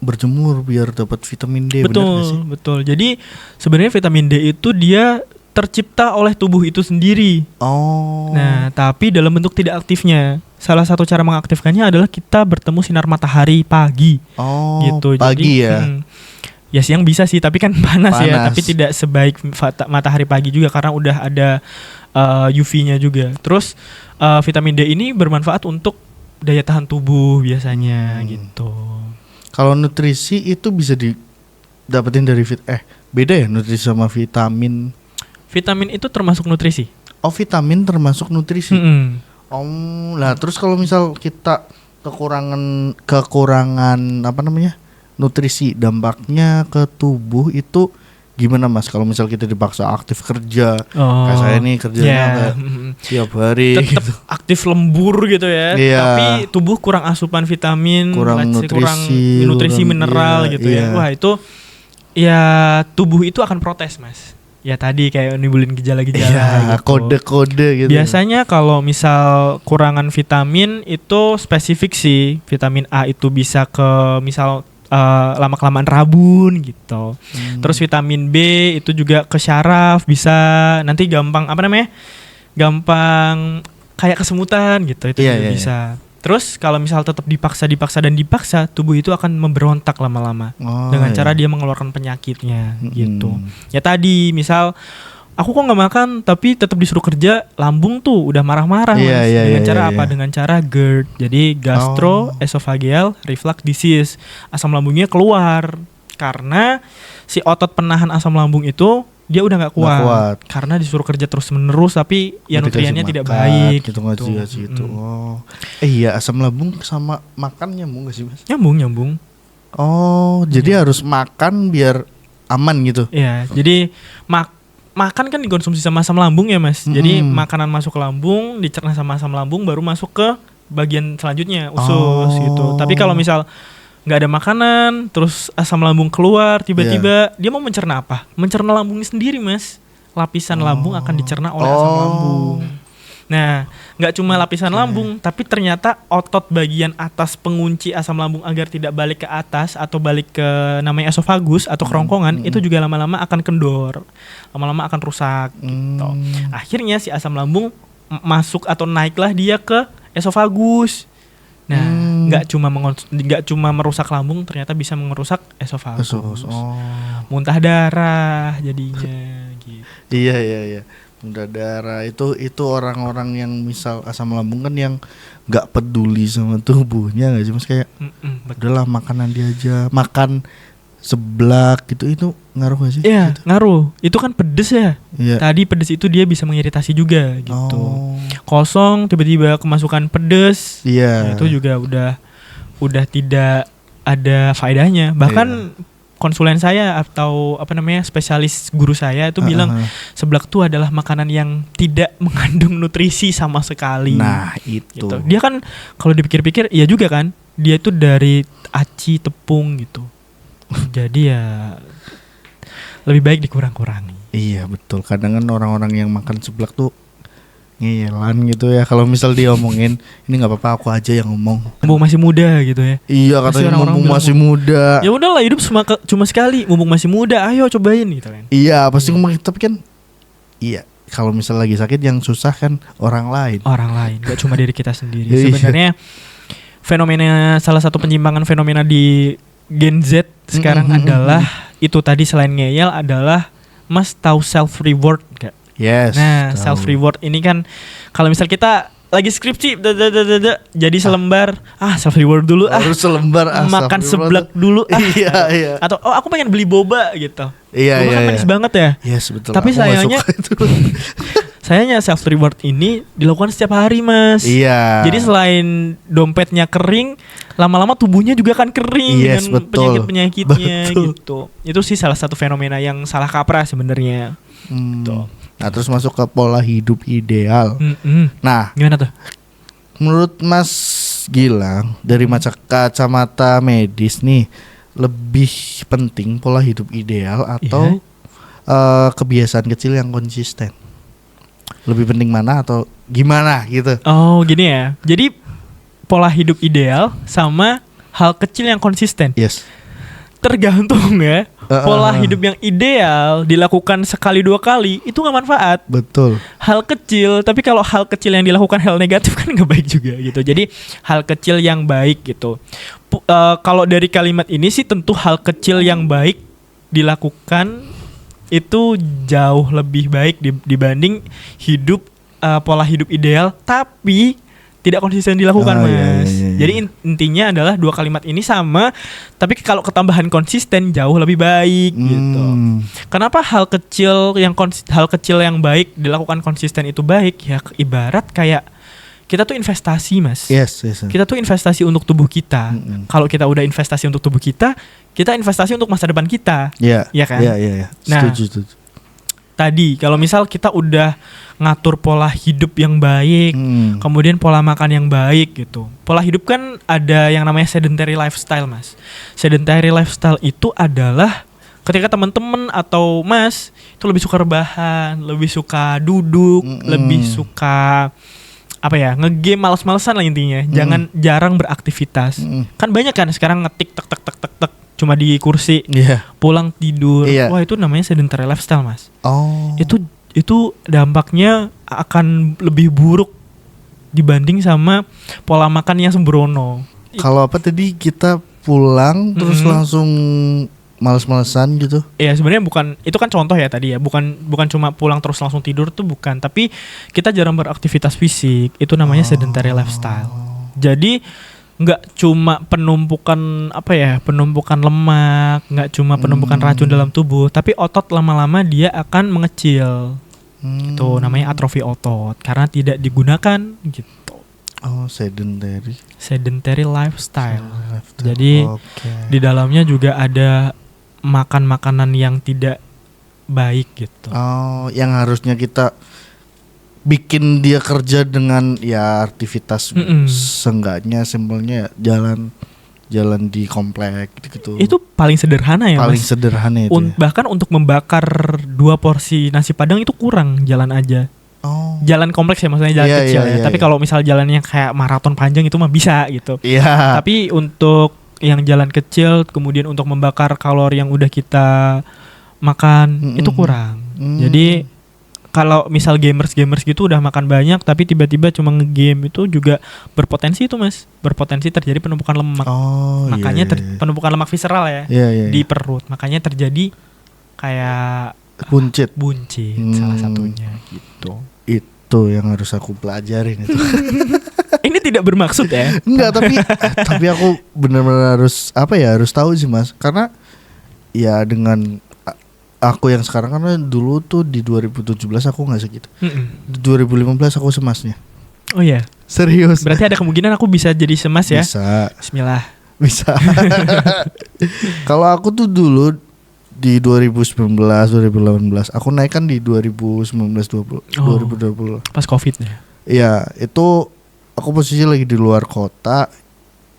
Speaker 1: berjemur biar dapat vitamin D. Bener gak sih?
Speaker 2: Betul. Jadi sebenarnya vitamin D itu dia tercipta oleh tubuh itu sendiri.
Speaker 1: Oh.
Speaker 2: Nah, tapi dalam bentuk tidak aktifnya. Salah satu cara mengaktifkannya adalah kita bertemu sinar matahari pagi.
Speaker 1: Oh,
Speaker 2: Gitu.
Speaker 1: pagi
Speaker 2: Jadi,
Speaker 1: ya.
Speaker 2: Ya siang bisa sih, tapi kan panas ya.
Speaker 1: Panas.
Speaker 2: Tapi tidak sebaik matahari pagi juga karena udah ada UV-nya juga. Terus vitamin D ini bermanfaat untuk daya tahan tubuh biasanya gitu.
Speaker 1: Kalau nutrisi itu bisa didapetin dari beda ya nutrisi sama vitamin.
Speaker 2: Vitamin itu termasuk nutrisi.
Speaker 1: Oh, vitamin termasuk nutrisi. Oh, lah terus kalau misal kita kekurangan apa namanya? Nutrisi, dampaknya ke tubuh itu gimana Mas? Kalau misal kita dipaksa aktif kerja, kayak saya nih kerjanya kayak tiap hari
Speaker 2: tetap
Speaker 1: gitu.
Speaker 2: aktif lembur gitu ya.
Speaker 1: Iya.
Speaker 2: Tapi tubuh kurang asupan vitamin,
Speaker 1: Kurang nutrisi,
Speaker 2: mineral
Speaker 1: iya,
Speaker 2: gitu
Speaker 1: iya.
Speaker 2: ya. Wah, itu ya tubuh itu akan protes, Mas. Ya tadi kayak nimbulin gejala-gejala
Speaker 1: Iya,
Speaker 2: gitu.
Speaker 1: kode-kode gitu.
Speaker 2: Biasanya kalau misal kurangan vitamin itu spesifik sih. Vitamin A itu bisa ke misal lama-kelamaan rabun gitu. Terus vitamin B itu juga ke syaraf, bisa nanti gampang apa namanya? Gampang kayak kesemutan gitu. Itu
Speaker 1: Iya,
Speaker 2: juga
Speaker 1: iya,
Speaker 2: bisa. Terus kalau misal tetap dipaksa, tubuh itu akan memberontak lama-lama dengan cara dia mengeluarkan penyakitnya gitu. Ya tadi misal aku kok nggak makan tapi tetap disuruh kerja, lambung tuh udah marah-marah,
Speaker 1: Iya,
Speaker 2: Mas.
Speaker 1: iya,
Speaker 2: Dengan
Speaker 1: iya,
Speaker 2: cara
Speaker 1: iya.
Speaker 2: apa? Dengan cara GERD. Jadi gastroesophageal reflux disease. Asam lambungnya keluar karena si otot penahan asam lambung itu dia udah nggak kuat. Karena disuruh kerja terus-menerus tapi ya nutriennya tidak baik
Speaker 1: gitu. Gitu. Oh. Iya, asam lambung sama makan nyambung gak sih, Mas?
Speaker 2: Nyambung.
Speaker 1: Oh, jadi harus makan biar aman gitu.
Speaker 2: Iya, jadi makan kan dikonsumsi sama asam lambung ya, Mas. Jadi makanan masuk ke lambung, dicerna sama asam lambung baru masuk ke bagian selanjutnya, usus gitu. Tapi kalau misal nggak ada makanan, terus asam lambung keluar, tiba-tiba dia mau mencerna apa? Mencerna lambungnya sendiri, Mas. Lapisan lambung akan dicerna oleh asam lambung. Nah, nggak cuma lapisan lambung, tapi ternyata otot bagian atas pengunci asam lambung agar tidak balik ke atas atau balik ke namanya esofagus atau kerongkongan, itu juga lama-lama akan kendor, lama-lama akan rusak gitu. Akhirnya si asam lambung masuk atau naiklah dia ke esofagus. Nah, nggak cuma merusak lambung, ternyata bisa merusak esofagus. Muntah darah jadinya gitu.
Speaker 1: Iya. Muntah darah itu orang-orang yang misal asam lambung kan yang nggak peduli sama tubuhnya nggak sih, Mas, kayak udahlah makanan dia aja, makan seblak gitu, itu ngaruh gak sih?
Speaker 2: Iya, ngaruh. Itu kan pedes ya.
Speaker 1: Iya.
Speaker 2: Tadi pedes itu dia bisa mengiritasi juga gitu. Kosong tiba-tiba kemasukan pedes.
Speaker 1: Iya.
Speaker 2: Nah, itu juga udah tidak ada faedahnya. Bahkan konsulen saya atau apa namanya spesialis guru saya itu bilang seblak itu adalah makanan yang tidak mengandung nutrisi sama sekali.
Speaker 1: Nah, itu.
Speaker 2: Gitu. Dia kan kalau dipikir-pikir iya juga kan. Dia itu dari aci tepung gitu. Jadi ya lebih baik dikurang-kurangi.
Speaker 1: Iya, betul. Kadang kan orang-orang yang makan seblak tuh ngeyelan gitu ya. Kalau misal dia omongin, ini nggak apa-apa, aku aja yang ngomong.
Speaker 2: Mumpung masih muda gitu ya.
Speaker 1: Iya, katanya mumpung masih muda.
Speaker 2: Ya udahlah, hidup cuma sekali, mumpung masih muda, ayo cobain gitu kan.
Speaker 1: Iya, pasti ngomong, tapi kan iya, kalau misal lagi sakit yang susah kan orang lain.
Speaker 2: Gak cuma diri kita sendiri. Sebenarnya salah satu penyimpangan fenomena di Gen Z sekarang adalah itu tadi, selain ngeyel adalah, Mas tahu self reward gak?
Speaker 1: Yes.
Speaker 2: Nah, self reward ini kan kalau misal kita lagi skripsi jadi selembar, self reward dulu,
Speaker 1: harus selembar,
Speaker 2: makan seblak dulu,
Speaker 1: iya.
Speaker 2: Atau aku pengen beli boba gitu.
Speaker 1: Iya,
Speaker 2: boba kan manis banget ya.
Speaker 1: Yes, betul.
Speaker 2: Tapi sayangnya self reward ini dilakukan setiap hari, Mas.
Speaker 1: Iya.
Speaker 2: Jadi selain dompetnya kering, lama-lama tubuhnya juga kan kering dengan penyakit-penyakitnya gitu. Itu sih salah satu fenomena yang salah kaprah sebenarnya.
Speaker 1: Nah, terus masuk ke pola hidup ideal. Nah,
Speaker 2: gimana tuh?
Speaker 1: Menurut Mas Gilang, dari kacamata medis nih, lebih penting pola hidup ideal atau kebiasaan kecil yang konsisten? Lebih penting mana atau gimana gitu?
Speaker 2: Oh, gini ya. Jadi pola hidup ideal sama hal kecil yang konsisten.
Speaker 1: Yes.
Speaker 2: Tergantung ya. Pola hidup yang ideal dilakukan sekali dua kali itu nggak manfaat.
Speaker 1: Betul.
Speaker 2: Hal kecil, tapi kalau hal kecil yang dilakukan hal negatif kan nggak baik juga gitu. Jadi hal kecil yang baik gitu. Kalau dari kalimat ini sih tentu hal kecil yang baik dilakukan itu jauh lebih baik dibanding pola hidup ideal tapi tidak konsisten dilakukan,
Speaker 1: Oh, iya,
Speaker 2: Mas.
Speaker 1: iya, iya.
Speaker 2: Jadi intinya adalah dua kalimat ini sama, tapi kalau ketambahan konsisten jauh lebih baik gitu. Kenapa hal kecil yang baik dilakukan konsisten itu baik? Ya ibarat kayak kita tuh investasi, Mas.
Speaker 1: Yes.
Speaker 2: Kita tuh investasi untuk tubuh kita. Kalau kita udah investasi untuk tubuh kita investasi untuk masa depan kita.
Speaker 1: Iya.
Speaker 2: Iya kan?
Speaker 1: Iya.
Speaker 2: Nah,
Speaker 1: Setuju.
Speaker 2: Tadi kalau misal kita udah ngatur pola hidup yang baik, kemudian pola makan yang baik gitu. Pola hidup kan ada yang namanya sedentary lifestyle, Mas. Sedentary lifestyle itu adalah ketika teman-teman atau Mas itu lebih suka rebahan, lebih suka duduk, lebih suka ngegame males-malesan lah intinya. Jarang beraktivitas. Kan banyak kan sekarang ngetik tek cuma di kursi, pulang tidur. Wah, itu namanya sedentary lifestyle, Mas.
Speaker 1: Oh.
Speaker 2: Itu dampaknya akan lebih buruk dibanding sama pola makan yang sembrono.
Speaker 1: Kalau apa tadi kita pulang terus langsung males-malesan gitu?
Speaker 2: Iya, sebenarnya bukan, itu kan contoh ya tadi ya, bukan cuma pulang terus langsung tidur tuh bukan, tapi kita jarang beraktivitas fisik, itu namanya sedentary lifestyle. Jadi nggak cuma penumpukan lemak, nggak cuma penumpukan racun dalam tubuh, tapi otot lama-lama dia akan mengecil. Itu namanya atrofi otot karena tidak digunakan gitu.
Speaker 1: Oh,
Speaker 2: sedentary lifestyle. Jadi di dalamnya juga ada makan makanan yang tidak baik gitu.
Speaker 1: Oh, yang harusnya kita bikin dia kerja dengan ya aktivitas seenggaknya simpelnya jalan di komplek gitu.
Speaker 2: Itu paling sederhana ya,
Speaker 1: paling
Speaker 2: Mas.
Speaker 1: Sederhana itu.
Speaker 2: Bahkan untuk membakar 2 porsi nasi padang itu kurang jalan aja.
Speaker 1: Oh.
Speaker 2: Jalan kompleks ya, maksudnya jalan kecil ya. Tapi kalau misal jalannya kayak maraton panjang itu mah bisa gitu.
Speaker 1: Iya.
Speaker 2: Tapi untuk yang jalan kecil kemudian untuk membakar kalori yang udah kita makan itu kurang. Jadi kalau misal gamers gitu udah makan banyak tapi tiba-tiba cuma ngegame itu juga berpotensi itu, Mas. Berpotensi terjadi penumpukan lemak. Makanya penumpukan lemak visceral ya di perut. Makanya terjadi kayak buncit salah satunya gitu.
Speaker 1: Itu yang harus aku pelajarin itu.
Speaker 2: Ini tidak bermaksud ya.
Speaker 1: Enggak, tapi aku benar-benar harus harus tahu sih, Mas. Karena ya dengan aku yang sekarang, karena dulu tuh di 2017 aku nggak segitu. Di 2015 aku semasnya.
Speaker 2: Oh ya,
Speaker 1: serius.
Speaker 2: Berarti ada kemungkinan aku bisa jadi semas ya?
Speaker 1: Bisa.
Speaker 2: Bismillah.
Speaker 1: Bisa. Kalau aku tuh dulu di 2019, 2018, aku naik kan di 2019-20. 2020.
Speaker 2: Pas Covid ya?
Speaker 1: Iya, itu aku posisi lagi di luar kota.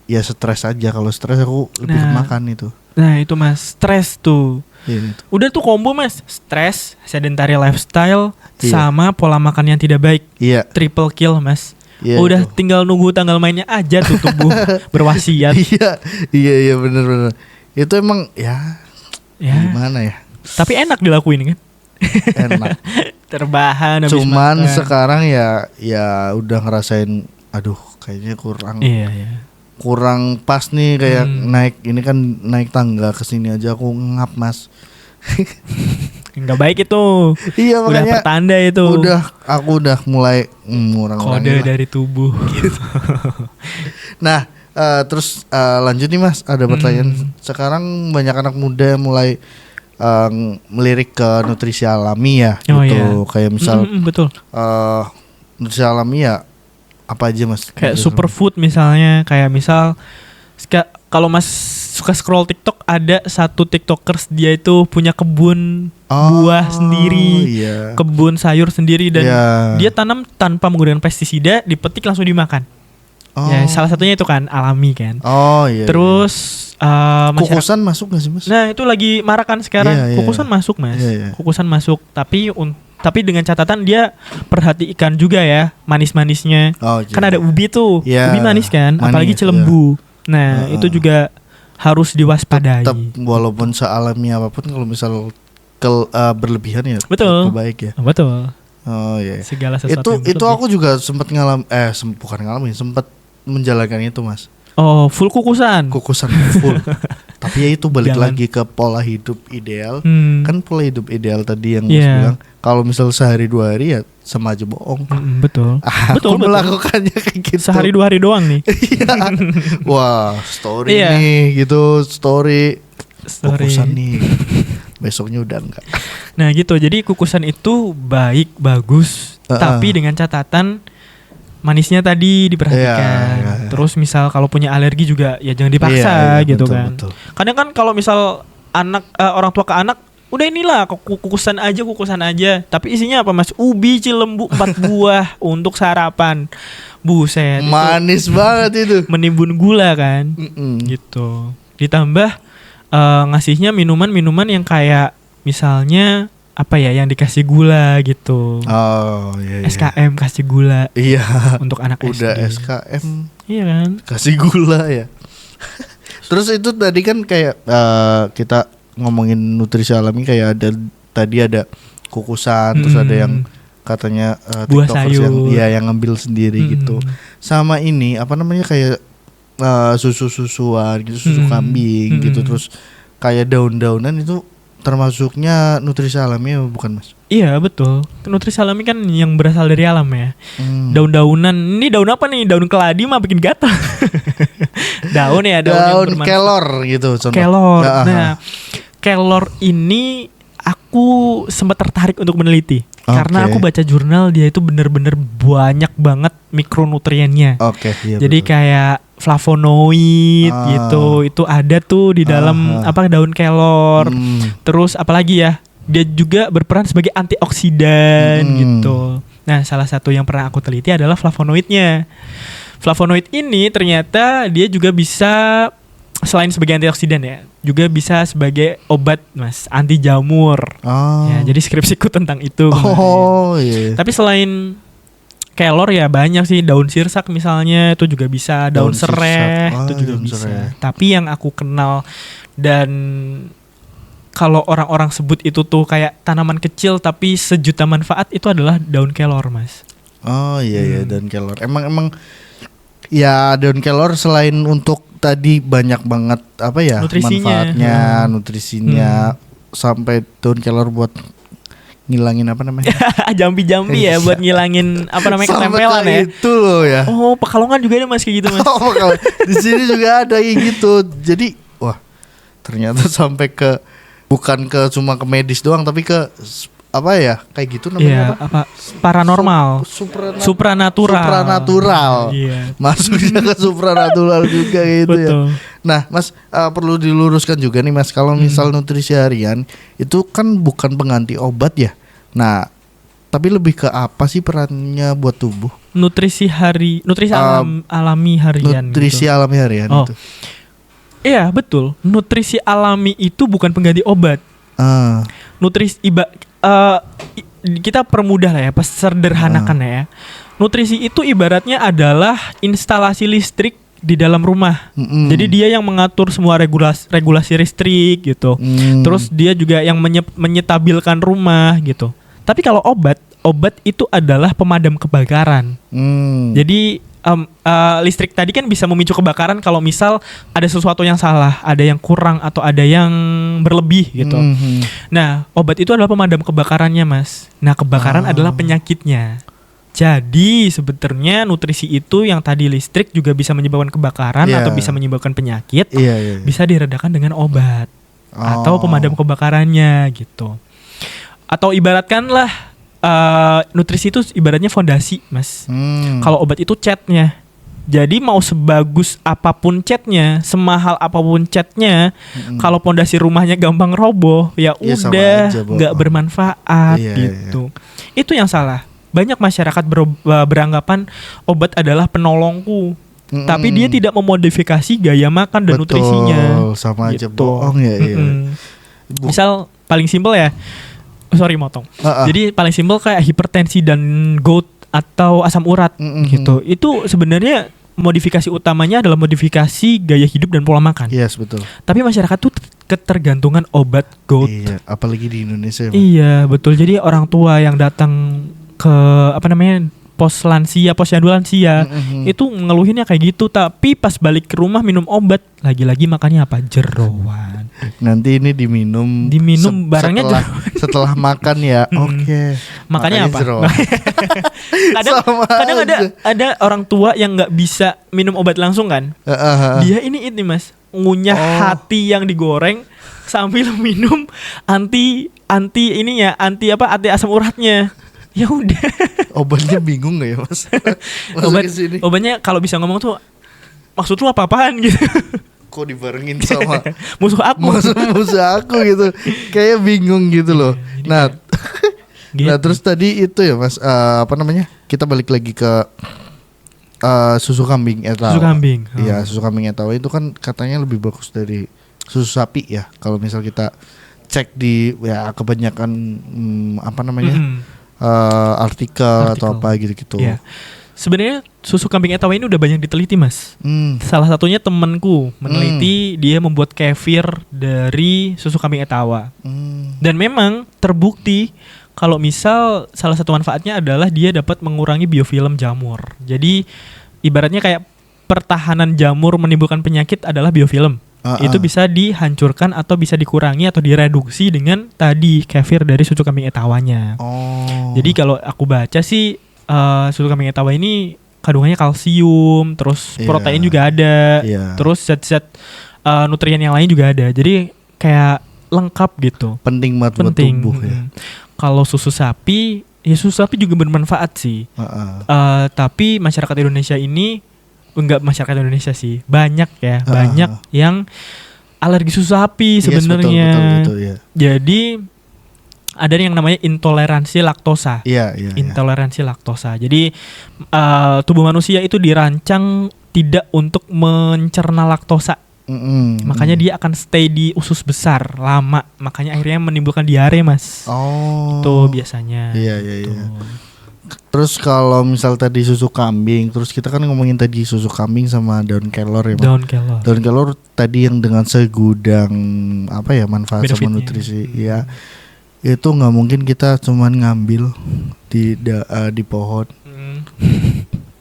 Speaker 1: Ya stres aja. Kalau stres aku lebih ke makan itu.
Speaker 2: Nah itu, Mas, stres tuh.
Speaker 1: Iya, itu.
Speaker 2: Udah tuh combo, Mas. Stres, sedentary lifestyle, sama pola makan yang tidak baik.
Speaker 1: Iya.
Speaker 2: Triple kill, Mas.
Speaker 1: Iya,
Speaker 2: udah
Speaker 1: itu.
Speaker 2: Tinggal nunggu tanggal mainnya aja tuh tubuh berwasiat.
Speaker 1: Iya bener. Itu emang ya gimana ya?
Speaker 2: Tapi enak dilakuin kan?
Speaker 1: Enak.
Speaker 2: Terbahan habis
Speaker 1: cuman
Speaker 2: makan.
Speaker 1: Sekarang ya udah ngerasain, aduh kayaknya kurang.
Speaker 2: Iya.
Speaker 1: Kurang pas nih kayak naik ini kan, naik tangga kesini aja aku ngap, Mas.
Speaker 2: Nggak baik itu.
Speaker 1: Iya, makanya
Speaker 2: udah pertanda itu.
Speaker 1: Aku udah mulai
Speaker 2: kode dari tubuh.
Speaker 1: Gitu. Nah, terus lanjut nih, Mas. Ada pertanyaan. Sekarang banyak anak muda mulai melirik ke nutrisi alami ya, gitu. Kayak misal,
Speaker 2: betul.
Speaker 1: Nutrisi alami ya apa aja, Mas?
Speaker 2: Kayak superfood misalnya, kayak misal kalau Mas suka scroll TikTok, ada satu TikTokers dia itu punya kebun buah sendiri, kebun sayur sendiri, dan dia tanam tanpa menggunakan pestisida, dipetik langsung dimakan. Ya salah satunya itu kan alami kan. Terus
Speaker 1: kukusan masuk gak sih, Mas?
Speaker 2: Nah itu lagi marak kan sekarang. Kukusan masuk, Mas. Kukusan masuk, tapi dengan catatan dia perhatikan juga ya manis-manisnya. Kan ada ubi tuh, ubi manis kan, apalagi celembu. Nah itu juga harus diwaspadai.
Speaker 1: Tetap walaupun sealami apapun, kalau misal berlebihan ya
Speaker 2: betul
Speaker 1: baik ya.
Speaker 2: Betul. Segala sesuatu
Speaker 1: itu aku juga sempat sempat menjalankan itu, Mas.
Speaker 2: Full kukusan
Speaker 1: full. Tapi ya itu balik
Speaker 2: Jangan.
Speaker 1: lagi ke pola hidup ideal. Kan pola hidup ideal tadi yang Mas
Speaker 2: Iya.
Speaker 1: bilang, kalau misal sehari 2 hari ya sama aja bohong.
Speaker 2: Betul.
Speaker 1: Aku melakukannya kayak gitu.
Speaker 2: Sehari 2 hari doang nih.
Speaker 1: Iya. Wah, story
Speaker 2: Iya.
Speaker 1: nih gitu, story.
Speaker 2: Story.
Speaker 1: Kukusan nih. Besoknya udah enggak.
Speaker 2: Nah gitu, jadi kukusan itu baik, bagus, tapi dengan catatan manisnya tadi diperhatikan.
Speaker 1: Iya.
Speaker 2: Terus misal kalau punya alergi juga ya jangan dipaksa
Speaker 1: Iya,
Speaker 2: gitu
Speaker 1: betul,
Speaker 2: kan.
Speaker 1: betul.
Speaker 2: Kadang kan kalau misal orang tua ke anak, udah inilah kukusan aja. Tapi isinya apa Mas? Ubi cilembu 4 buah untuk sarapan. Buset. itu
Speaker 1: Manis banget itu.
Speaker 2: menimbun gula kan. Gitu. Ditambah ngasihnya minuman yang kayak misalnya apa ya yang dikasih gula gitu.
Speaker 1: Oh iya, iya.
Speaker 2: SKM kasih gula
Speaker 1: Iya.
Speaker 2: untuk anak
Speaker 1: Udah
Speaker 2: SD.
Speaker 1: SKM
Speaker 2: Iya kan?
Speaker 1: kasih gula ya. Terus itu tadi kan kayak kita ngomongin nutrisi alami, kayak ada kukusan, terus ada yang katanya
Speaker 2: Buah
Speaker 1: TikTokers
Speaker 2: sayur.
Speaker 1: yang ngambil sendiri gitu. Sama ini apa namanya kayak susu-susuan gitu, susu kambing gitu, terus kayak daun-daunan itu termasuknya nutrisi alami ya, bukan Mas?
Speaker 2: Iya betul. Nutrisi alami kan yang berasal dari alam ya. Daun-daunan. Ini daun apa nih? Daun keladi mah bikin gatal. Daun ya, daun yang
Speaker 1: Daun
Speaker 2: bermanfaat.
Speaker 1: kelor gitu contoh.
Speaker 2: Kelor.
Speaker 1: Ya,
Speaker 2: Nah, kelor ini aku sempat tertarik untuk meneliti karena
Speaker 1: Oke.
Speaker 2: aku baca jurnal dia itu bener-bener banyak banget mikronutriennya.
Speaker 1: Oke, iya.
Speaker 2: Jadi
Speaker 1: betul.
Speaker 2: kayak flavonoid gitu, itu ada tuh di dalam daun kelor. Terus apalagi ya? Dia juga berperan sebagai antioksidan gitu. Nah, salah satu yang pernah aku teliti adalah flavonoidnya. Flavonoid ini ternyata dia juga bisa selain sebagai antioksidan ya, juga bisa sebagai obat Mas, anti jamur. Ya, jadi skripsiku tentang itu.
Speaker 1: Oh iya.
Speaker 2: Tapi selain kelor ya banyak sih, daun sirsak misalnya itu juga bisa, daun
Speaker 1: Daun
Speaker 2: serai
Speaker 1: sirsak.
Speaker 2: itu juga
Speaker 1: Daun
Speaker 2: bisa.
Speaker 1: serai.
Speaker 2: Tapi yang aku kenal dan kalau orang-orang sebut itu tuh kayak tanaman kecil tapi sejuta manfaat, itu adalah daun kelor Mas.
Speaker 1: Oh iya daun kelor. Emang ya daun kelor selain untuk tadi banyak banget apa ya
Speaker 2: Nutrisinya.
Speaker 1: manfaatnya, nutrisinya, sampai daun kelor buat ngilangin apa namanya?
Speaker 2: Jambi-jambi ya buat ngilangin apa namanya
Speaker 1: Sampai
Speaker 2: ketempelan ya.
Speaker 1: itu loh ya.
Speaker 2: Oh, Pekalongan juga ada Mas kayak gitu Mas.
Speaker 1: Oh, kalau di sini juga ada kayak gitu. Jadi wah, ternyata sampai ke bukan ke cuma ke medis doang, tapi ke apa ya kayak gitu namanya
Speaker 2: Iya, apa? Paranormal. Supranatural. Iya.
Speaker 1: Masuknya ke supranatural juga gitu ya.
Speaker 2: Betul.
Speaker 1: Nah Mas, perlu diluruskan juga nih Mas, kalau misal nutrisi harian itu kan bukan pengganti obat ya. Nah tapi lebih ke apa sih perannya buat tubuh?
Speaker 2: Nutrisi alami harian.
Speaker 1: Nutrisi
Speaker 2: gitu.
Speaker 1: alami harian
Speaker 2: Oh.
Speaker 1: itu.
Speaker 2: Iya, betul. Nutrisi alami itu bukan pengganti obat. Kita permudah lah ya, sederhanakan ya. Nutrisi itu ibaratnya adalah instalasi listrik di dalam rumah. Jadi dia yang mengatur semua regulasi listrik gitu. Terus dia juga yang menyetabilkan rumah gitu. Tapi kalau obat itu adalah pemadam kebakaran. Jadi listrik tadi kan bisa memicu kebakaran kalau misal ada sesuatu yang salah, ada yang kurang atau ada yang berlebih gitu. Nah, obat itu adalah pemadam kebakarannya, Mas. Nah, kebakaran adalah penyakitnya. Jadi sebenarnya nutrisi itu yang tadi listrik juga bisa menyebabkan kebakaran atau bisa menyebabkan penyakit. Bisa diredakan dengan obat atau pemadam kebakarannya gitu. Atau ibaratkanlah nutrisi itu ibaratnya fondasi, Mas. Kalau obat itu catnya. Jadi mau sebagus apapun catnya, semahal apapun catnya, kalau pondasi rumahnya gampang roboh, ya udah nggak bermanfaat gitu. Itu yang salah. Banyak masyarakat beranggapan obat adalah penolongku, tapi dia tidak memodifikasi gaya makan dan nutrisinya.
Speaker 1: Sama aja
Speaker 2: gitu.
Speaker 1: bohong ya.
Speaker 2: Misal paling simpel ya. Sorry motong. Jadi paling simpel kayak hipertensi dan gout atau asam urat gitu. Itu sebenarnya modifikasi utamanya adalah modifikasi gaya hidup dan pola makan.
Speaker 1: Yes, betul.
Speaker 2: Tapi masyarakat tuh ketergantungan obat gout.
Speaker 1: Iya, apalagi di Indonesia.
Speaker 2: Iya, betul. Jadi orang tua yang datang ke pos lansia, posyandu lansia. Itu ngeluhinnya kayak gitu, tapi pas balik ke rumah minum obat, lagi-lagi makannya apa? Jeroan.
Speaker 1: Nanti ini diminum
Speaker 2: Barangnya
Speaker 1: setelah makan ya. Oke.
Speaker 2: Makannya apa?
Speaker 1: jeroan.
Speaker 2: kadang ada orang tua yang nggak bisa minum obat langsung kan. Dia ini Mas, ngunyah hati yang digoreng sambil minum anti asam uratnya. Ya udah.
Speaker 1: Obatnya bingung gak ya Mas?
Speaker 2: Obatnya kalau bisa ngomong tuh, maksud lu apa-apaan gitu.
Speaker 1: Kok dibarengin sama
Speaker 2: musuh aku
Speaker 1: gitu. Kayak bingung gitu loh. Nah, nah terus tadi itu ya Mas, kita balik lagi ke susu kambing etawa.
Speaker 2: Susu kambing.
Speaker 1: Iya, susu kambing etawa itu kan katanya lebih bagus dari susu sapi ya. Kalau misal kita cek di ya kebanyakan artikel atau apa gitu-gitu.
Speaker 2: Yeah. Sebenarnya susu kambing etawa ini udah banyak diteliti Mas. Salah satunya temanku meneliti, dia membuat kefir dari susu kambing etawa. Dan memang terbukti kalau misal salah satu manfaatnya adalah dia dapat mengurangi biofilm jamur. Jadi ibaratnya kayak pertahanan jamur menimbulkan penyakit adalah biofilm. Itu bisa dihancurkan atau bisa dikurangi atau direduksi dengan tadi kefir dari susu kambing etawanya. Jadi kalau aku baca sih susu kambing etawa ini kandungannya kalsium, terus protein juga ada, terus zat-zat nutrien yang lain juga ada. Jadi kayak lengkap gitu.
Speaker 1: Penting banget buat tubuh ya.
Speaker 2: Kalau susu sapi, ya susu sapi juga bermanfaat sih. Tapi masyarakat Indonesia ini enggak masyarakat Indonesia sih, banyak yang alergi susu sapi sebenarnya.
Speaker 1: Betul, ya.
Speaker 2: Jadi ada yang namanya intoleransi laktosa. Intoleransi laktosa. Jadi tubuh manusia itu dirancang tidak untuk mencerna laktosa. Makanya dia akan stay di usus besar lama. Makanya akhirnya menimbulkan diare Mas. Itu biasanya.
Speaker 1: Iya. Terus kalau misal tadi susu kambing, terus kita kan ngomongin tadi susu kambing sama daun kelor ya, Pak. Daun kelor tadi yang dengan segudang manfaat sama nutrisi, ya. Itu nggak mungkin kita cuman ngambil di pohon.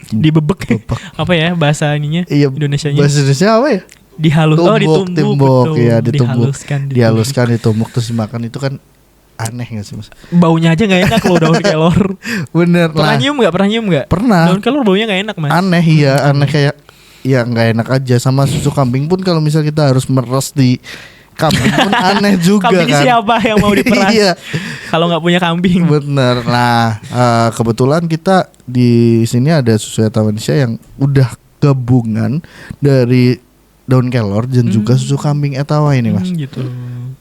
Speaker 2: Dibebek. Apa ya bahasa ininya? Indonesianya.
Speaker 1: Bahasa Indonesia apa ya?
Speaker 2: Ditumbuk,
Speaker 1: ya, dihaluskan, ditumbuk terus dimakan, itu kan aneh gak sih Mas?
Speaker 2: Baunya aja gak enak loh daun kelor.
Speaker 1: Bener.
Speaker 2: Pernah nyium gak?
Speaker 1: Pernah.
Speaker 2: Daun kelor baunya gak enak Mas.
Speaker 1: Aneh kayak ya gak enak aja. Sama susu kambing pun kalau misal kita harus meres di kambing pun aneh juga.
Speaker 2: Kambing
Speaker 1: kan.
Speaker 2: Siapa yang mau diperas? Kalau gak punya kambing.
Speaker 1: Bener. Nah kebetulan kita di sini ada susu etawa Indonesia yang udah gabungan dari daun kelor dan juga susu kambing etawa ini Mas.
Speaker 2: Gitu.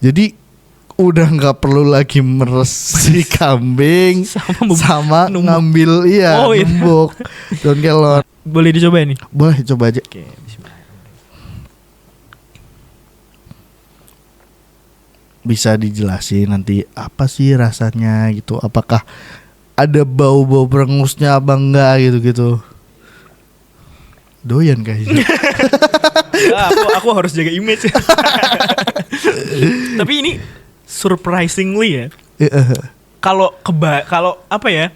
Speaker 1: Jadi udah nggak perlu lagi meres si kambing sama ngambil numbuk daun kelor.
Speaker 2: Boleh dicoba nih?
Speaker 1: Boleh, coba aja.
Speaker 2: Oke, bismillah.
Speaker 1: Bisa dijelasin nanti apa sih rasanya gitu? Apakah ada bau-bau berengusnya apa enggak gitu? Doyan kayaknya.
Speaker 2: Aku harus jaga image. Tapi ini surprisingly ya. Kalau apa ya?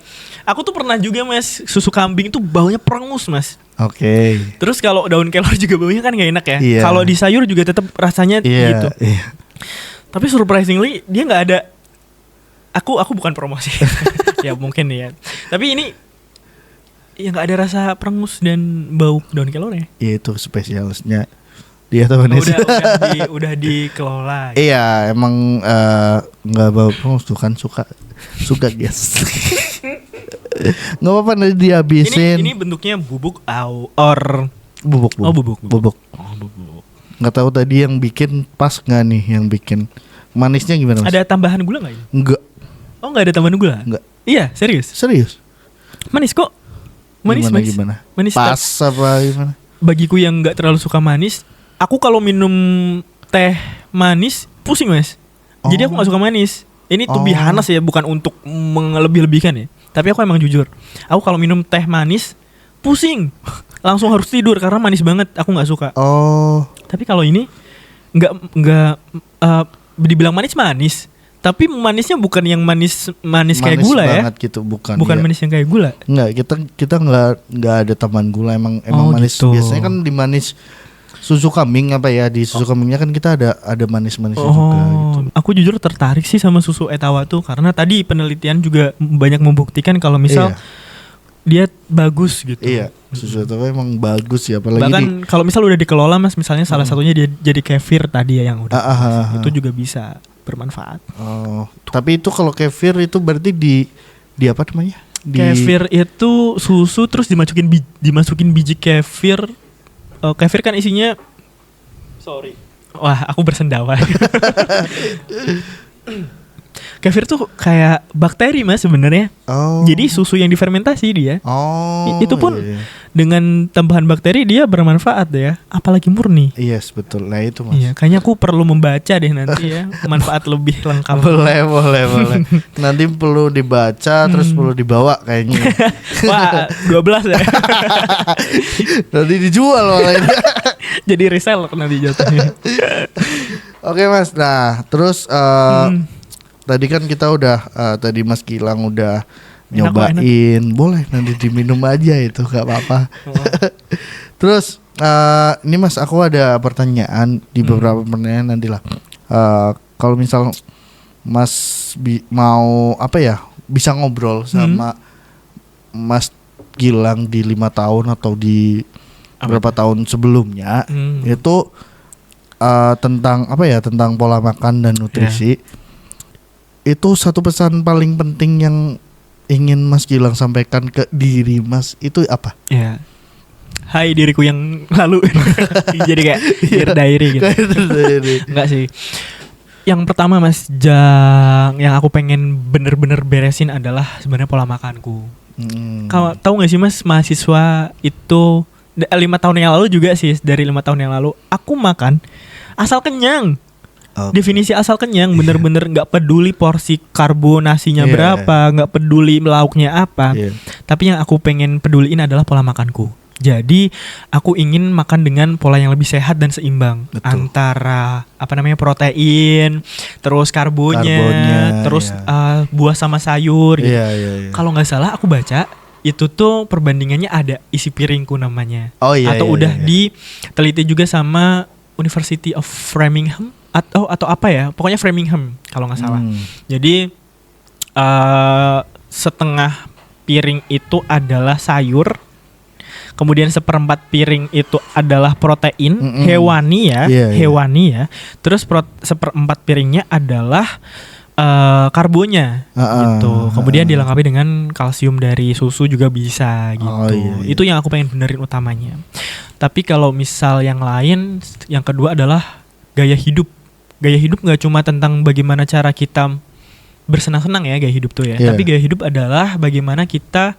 Speaker 2: Aku tuh pernah juga Mas, susu kambing itu baunya perengus Mas.
Speaker 1: Oke.
Speaker 2: Terus kalau daun kelor juga baunya kan gak enak ya. Kalau di sayur juga tetap rasanya gitu. Tapi surprisingly dia nggak ada. Aku bukan promosi. Ya mungkin ya. Tapi ini ya nggak ada rasa perengus dan bau daun kelor ya.
Speaker 1: Iya itu spesialisnya. Dia tahu
Speaker 2: udah dikelola.
Speaker 1: Iya, emang nggak bau perengus tuh kan suka guys. Nggak apa-apa nanti dihabisin.
Speaker 2: Ini bentuknya bubuk or
Speaker 1: bubuk.
Speaker 2: Bubuk.
Speaker 1: Nggak tahu tadi yang bikin pas nggak nih yang bikin manisnya gimana Mas?
Speaker 2: Ada tambahan gula nggak ini?
Speaker 1: Enggak.
Speaker 2: Oh nggak ada tambahan gula?
Speaker 1: Enggak.
Speaker 2: Iya serius. Manis kok.
Speaker 1: Gimana? Manis pas apa gimana?
Speaker 2: Bagiku yang nggak terlalu suka manis. Aku kalau minum teh manis pusing Mas. Jadi aku gak suka manis. Ini to be honest ya, bukan untuk melebih-lebihkan ya. Tapi aku emang jujur. Aku kalau minum teh manis pusing. Langsung harus tidur karena manis banget. Aku gak suka. Tapi kalau ini nggak dibilang manis, Tapi manisnya bukan yang manis kayak
Speaker 1: Manis
Speaker 2: gula ya.
Speaker 1: banget gitu, bukan.
Speaker 2: Bukan
Speaker 1: iya.
Speaker 2: manis yang kayak gula.
Speaker 1: Enggak, kita nggak ada tambahan gula, emang
Speaker 2: Oh,
Speaker 1: manis.
Speaker 2: gitu.
Speaker 1: Biasanya kan di manis susu kambing apa ya, di susu kambingnya kan kita ada manis-manisnya juga gitu.
Speaker 2: Aku jujur tertarik sih sama susu Etawa tuh karena tadi penelitian juga banyak membuktikan kalau misal dia bagus gitu.
Speaker 1: Iya, susu itu emang bagus ya, apalagi
Speaker 2: Bahkan kalau misal udah dikelola Mas, misalnya salah satunya dia jadi kefir tadi ya yang udah itu juga bisa bermanfaat.
Speaker 1: Oh, tapi itu kalau kefir itu berarti di apa namanya?
Speaker 2: Kefir itu susu terus dimasukin biji kefir. Kefir kan isinya wah, aku bersendawa. Kefir tuh kayak bakteri Mas sebenarnya.
Speaker 1: Oh.
Speaker 2: Jadi susu yang difermentasi dia.
Speaker 1: Oh.
Speaker 2: Itu pun
Speaker 1: iya.
Speaker 2: dengan tambahan bakteri dia bermanfaat ya, apalagi murni.
Speaker 1: Yes, betul. Nah, itu Mas.
Speaker 2: Iya, kayaknya aku perlu membaca deh nanti ya, manfaat lebih lengkap.
Speaker 1: Boleh. Nanti perlu dibaca terus perlu dibawa kayaknya.
Speaker 2: Wah, 12 ya.
Speaker 1: Nanti dijual malah ini.
Speaker 2: Jadi reseller nanti jatuhnya.
Speaker 1: Oke Mas, nah terus tadi kan kita udah tadi Mas Gilang udah
Speaker 2: Enak kok,
Speaker 1: nyobain, boleh nanti diminum aja itu gak apa-apa. Terus ini Mas, aku ada pertanyaan di beberapa pertanyaan nantilah. Kalau misal Mas mau apa ya, bisa ngobrol sama Mas Gilang di 5 tahun atau di berapa tahun sebelumnya, itu tentang apa ya, tentang pola makan dan nutrisi. Itu satu pesan paling penting yang ingin Mas Gilang sampaikan ke diri Mas itu apa?
Speaker 2: Ya. Hai diriku yang lalu. Jadi kayak dear diary gitu. Enggak sih. Yang pertama Mas, yang aku pengen bener-bener beresin adalah sebenarnya pola makanku. Kau tahu gak sih Mas, mahasiswa itu 5 tahun yang lalu juga sih, dari 5 tahun yang lalu aku makan asal kenyang. Definisi asal kenyang, bener-bener gak peduli porsi karbo nasinya berapa, gak peduli lauknya apa. Tapi yang aku pengen peduliin adalah pola makanku. Jadi aku ingin makan dengan pola yang lebih sehat dan seimbang. Antara protein, terus karbonya terus buah sama sayur gitu. Kalau gak salah aku baca itu tuh perbandingannya ada isi piringku namanya. Atau udah diteliti juga sama University of Framingham atau apa ya, pokoknya Framingham kalau nggak salah. Jadi setengah piring itu adalah sayur, kemudian 1/4 piring itu adalah protein hewani ya, terus 1/4 piringnya adalah karbonya gitu. Kemudian dilengkapi dengan kalsium dari susu juga bisa gitu. Itu yang aku pengen benerin utamanya. Tapi kalau misal yang lain, yang kedua adalah gaya hidup. Gaya hidup gak cuma tentang bagaimana cara kita bersenang-senang ya, gaya hidup tuh ya. Tapi gaya hidup adalah bagaimana kita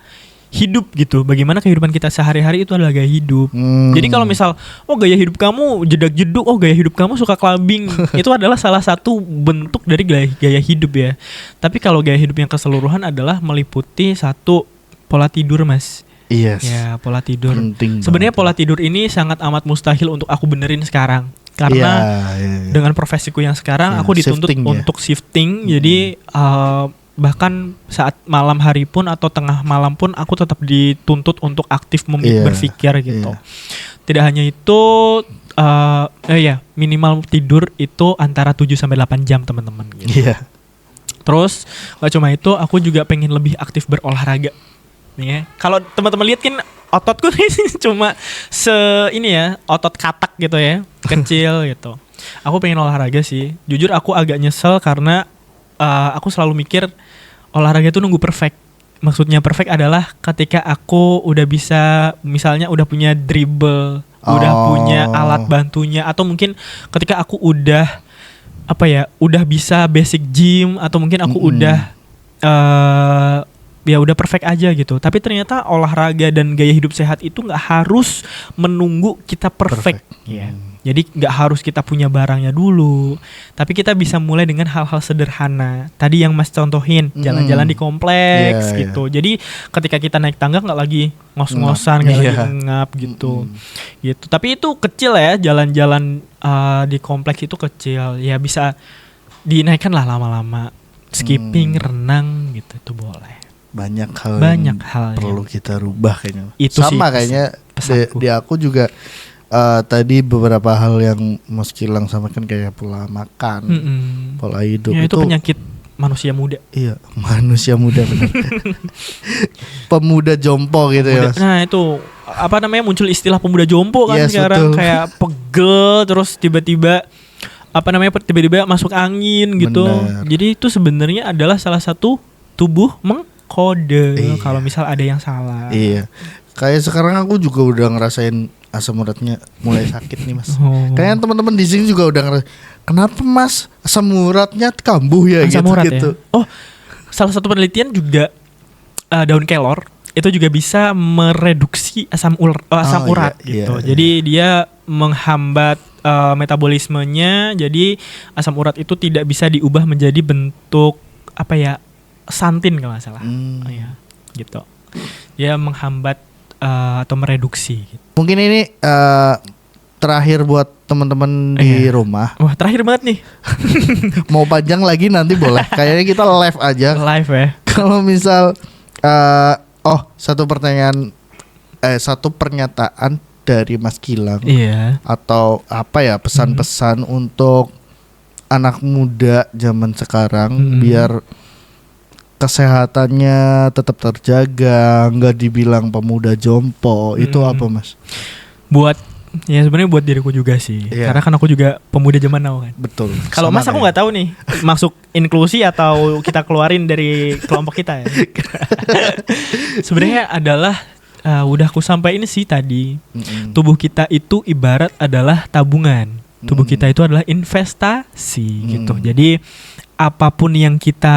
Speaker 2: hidup gitu. Bagaimana kehidupan kita sehari-hari itu adalah gaya hidup. Jadi kalau misal gaya hidup kamu jedak-jeduk, gaya hidup kamu suka clubbing, itu adalah salah satu bentuk dari gaya hidup ya. Tapi kalau gaya hidup yang keseluruhan adalah meliputi satu pola tidur Mas. Ya, pola tidur. Sebenarnya pola tidur ini sangat amat mustahil untuk aku benerin sekarang. Karena dengan profesiku yang sekarang aku dituntut untuk shifting. Jadi bahkan saat malam hari pun atau tengah malam pun aku tetap dituntut untuk aktif berpikir gitu. Tidak hanya itu, minimal tidur itu antara 7-8 jam teman-teman gitu. Terus gak cuma itu, aku juga pengen lebih aktif berolahraga. Ya, kalau teman-teman lihat kan ototku cuma otot katak gitu ya, kecil gitu. Aku pengen olahraga sih. Jujur aku agak nyesel karena aku selalu mikir olahraga itu nunggu perfect. Maksudnya perfect adalah ketika aku udah bisa, misalnya udah punya dribble, udah punya alat bantunya, atau mungkin ketika aku udah udah bisa basic gym, atau mungkin aku udah udah perfect aja gitu. Tapi ternyata olahraga dan gaya hidup sehat itu nggak harus menunggu kita perfect. Jadi nggak harus kita punya barangnya dulu, tapi kita bisa mulai dengan hal-hal sederhana. Tadi yang Mas contohin, jalan-jalan di kompleks gitu. Jadi ketika kita naik tangga nggak lagi ngos-ngosan, nggak lagi ngap gitu. Tapi itu kecil ya, jalan-jalan di kompleks itu kecil. Ya bisa dinaikkan lah lama-lama. Skipping, renang gitu itu boleh.
Speaker 1: Banyak hal
Speaker 2: Banyak
Speaker 1: yang
Speaker 2: hal
Speaker 1: perlu kita rubah kayaknya.
Speaker 2: Itu
Speaker 1: Sama
Speaker 2: sih
Speaker 1: kayaknya
Speaker 2: pesanku.
Speaker 1: di aku juga tadi beberapa hal yang Mas Gilang sampaikan kayak pola makan, pola hidup
Speaker 2: Ya, itu penyakit manusia muda.
Speaker 1: Iya, manusia muda benar. Pemuda jompo gitu ya, Mas.
Speaker 2: Nah itu apa namanya, muncul istilah pemuda jompo kan
Speaker 1: Yes,
Speaker 2: sekarang,
Speaker 1: betul.
Speaker 2: kayak pegel terus tiba-tiba apa namanya, tiba-tiba masuk angin gitu.
Speaker 1: Benar.
Speaker 2: Jadi itu sebenarnya adalah salah satu tubuh mengkode
Speaker 1: Iya.
Speaker 2: kalau misal ada yang salah.
Speaker 1: Iya. Kayak sekarang aku juga udah ngerasain asam uratnya mulai sakit nih, Mas.
Speaker 2: Oh.
Speaker 1: Kayaknya teman-teman di sini juga udah ngerasain. Kenapa, Mas? Asam uratnya kambuh ya
Speaker 2: Asam
Speaker 1: gitu
Speaker 2: urat
Speaker 1: gitu.
Speaker 2: ya. Oh, salah satu penelitian juga daun kelor itu juga bisa mereduksi asam
Speaker 1: Oh,
Speaker 2: urat
Speaker 1: iya,
Speaker 2: gitu.
Speaker 1: iya.
Speaker 2: Jadi dia menghambat metabolismenya. Jadi asam urat itu tidak bisa diubah menjadi bentuk apa ya, santin kalau nggak salah.
Speaker 1: Hmm.
Speaker 2: Oh, ya, gitu. Dia menghambat atau mereduksi. Gitu.
Speaker 1: Mungkin ini terakhir buat teman-teman di
Speaker 2: Iya.
Speaker 1: rumah.
Speaker 2: Wah, terakhir banget nih
Speaker 1: Mau panjang lagi nanti boleh. Kayaknya kita live aja.
Speaker 2: live ya.
Speaker 1: Kalau misal satu pertanyaan satu pernyataan dari Mas Gilang
Speaker 2: Iya.
Speaker 1: atau apa ya, pesan-pesan untuk anak muda zaman sekarang biar kesehatannya tetap terjaga, nggak dibilang pemuda jompo, itu apa, Mas?
Speaker 2: Buat ya sebenarnya buat diriku juga sih.
Speaker 1: Iya.
Speaker 2: Karena kan aku juga pemuda zaman now kan.
Speaker 1: Betul.
Speaker 2: Kalau
Speaker 1: Sama
Speaker 2: Mas aku
Speaker 1: kayak-
Speaker 2: nggak tahu nih masuk inklusi atau kita keluarin dari kelompok kita ya. Sebenarnya adalah udah aku sampaikan sih tadi.
Speaker 1: Mm-mm.
Speaker 2: Tubuh kita itu ibarat adalah tabungan. Tubuh kita itu adalah investasi gitu. Jadi apapun yang kita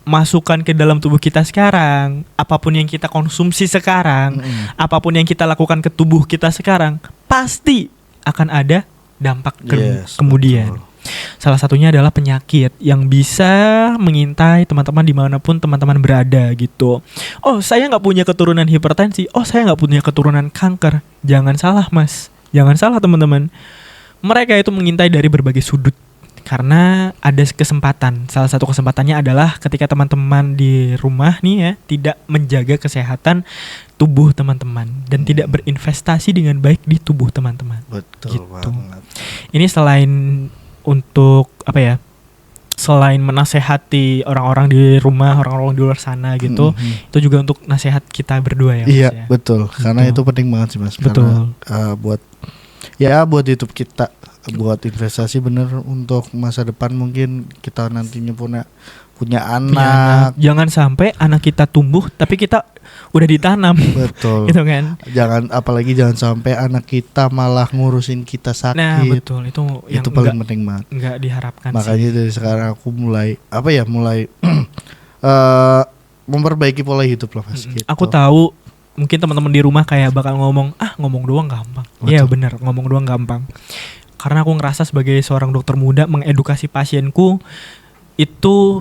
Speaker 2: masukkan ke dalam tubuh kita sekarang, apapun yang kita konsumsi sekarang, apapun yang kita lakukan ke tubuh kita sekarang, pasti akan ada dampak
Speaker 1: Yes,
Speaker 2: kemudian.
Speaker 1: betul.
Speaker 2: Salah satunya adalah penyakit yang bisa mengintai teman-teman dimanapun teman-teman berada gitu. Oh, saya nggak punya keturunan hipertensi. Oh, saya nggak punya keturunan kanker. Jangan salah, Mas. Jangan salah, teman-teman. Mereka itu mengintai dari berbagai sudut. Karena ada kesempatan. Salah satu kesempatannya adalah ketika teman-teman di rumah nih ya, tidak menjaga kesehatan tubuh teman-teman dan tidak berinvestasi dengan baik di tubuh teman-teman.
Speaker 1: Betul
Speaker 2: Gitu.
Speaker 1: banget.
Speaker 2: Ini selain untuk apa ya? Selain menasehati orang-orang di rumah, orang-orang di luar sana gitu, itu juga untuk nasihat kita berdua ya, Mas,
Speaker 1: Iya,
Speaker 2: ya.
Speaker 1: betul. Karena
Speaker 2: Gitu.
Speaker 1: itu penting banget sih, Mas.
Speaker 2: Betul.
Speaker 1: Karena buat hidup kita, buat investasi bener untuk masa depan, mungkin kita nantinya punya
Speaker 2: Punya
Speaker 1: anak.
Speaker 2: Jangan sampai anak kita tumbuh tapi kita udah ditanam.
Speaker 1: Betul.
Speaker 2: Gitu kan.
Speaker 1: Jangan sampai anak kita malah ngurusin kita sakit.
Speaker 2: Nah, betul. Itu yang
Speaker 1: Itu paling penting banget.
Speaker 2: enggak diharapkan
Speaker 1: Makanya
Speaker 2: sih.
Speaker 1: dari sekarang aku mulai memperbaiki pola hidup lah, Mas. Gitu.
Speaker 2: Aku tahu mungkin teman-teman di rumah kayak bakal ngomong doang gampang. Iya,
Speaker 1: Betul.
Speaker 2: benar, ngomong doang gampang. Karena aku ngerasa sebagai seorang dokter muda mengedukasi pasienku itu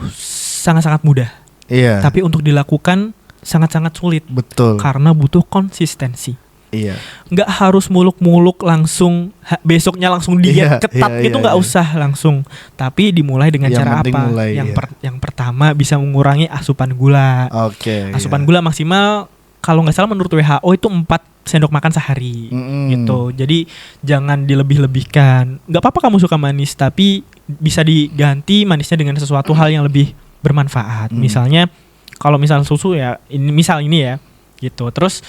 Speaker 2: sangat-sangat mudah.
Speaker 1: Iya.
Speaker 2: Tapi untuk dilakukan sangat-sangat sulit
Speaker 1: Betul.
Speaker 2: karena butuh konsistensi.
Speaker 1: Iya.
Speaker 2: Nggak harus muluk-muluk langsung besoknya langsung
Speaker 1: Iya,
Speaker 2: diet ketat
Speaker 1: iya,
Speaker 2: itu
Speaker 1: iya,
Speaker 2: nggak
Speaker 1: iya.
Speaker 2: usah langsung. Tapi dimulai dengan
Speaker 1: Yang
Speaker 2: cara
Speaker 1: penting
Speaker 2: apa?
Speaker 1: mulai, iya.
Speaker 2: Yang pertama bisa mengurangi asupan gula.
Speaker 1: Oke.
Speaker 2: Asupan
Speaker 1: iya.
Speaker 2: gula maksimal kalau nggak salah menurut WHO itu 4 sendok makan sehari. Gitu. Jadi jangan dilebih-lebihkan. Nggak apa-apa kamu suka manis, tapi bisa diganti manisnya dengan sesuatu hal yang lebih bermanfaat. Misalnya kalau misal susu ya, ini ya, gitu. Terus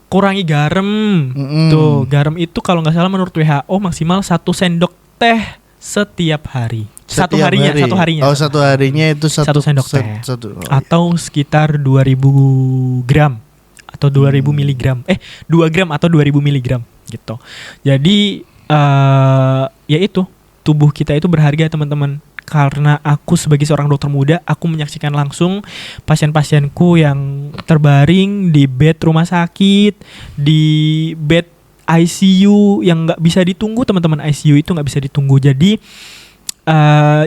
Speaker 2: kurangi garam. Tuh, garam itu kalau nggak salah menurut WHO maksimal 1 sendok teh setiap hari. Satu
Speaker 1: Setiap
Speaker 2: harinya.
Speaker 1: Oh, satu harinya itu
Speaker 2: Satu sendok teh.
Speaker 1: Satu.
Speaker 2: Atau sekitar 2000 gram atau 2000 miligram. 2 gram atau 2000 miligram gitu. Jadi ya itu, tubuh kita itu berharga, teman-teman. Karena aku sebagai seorang dokter muda, aku menyaksikan langsung pasien-pasienku yang terbaring di bed rumah sakit, di bed ICU yang nggak bisa ditunggu, teman-teman. ICU itu nggak bisa ditunggu. Jadi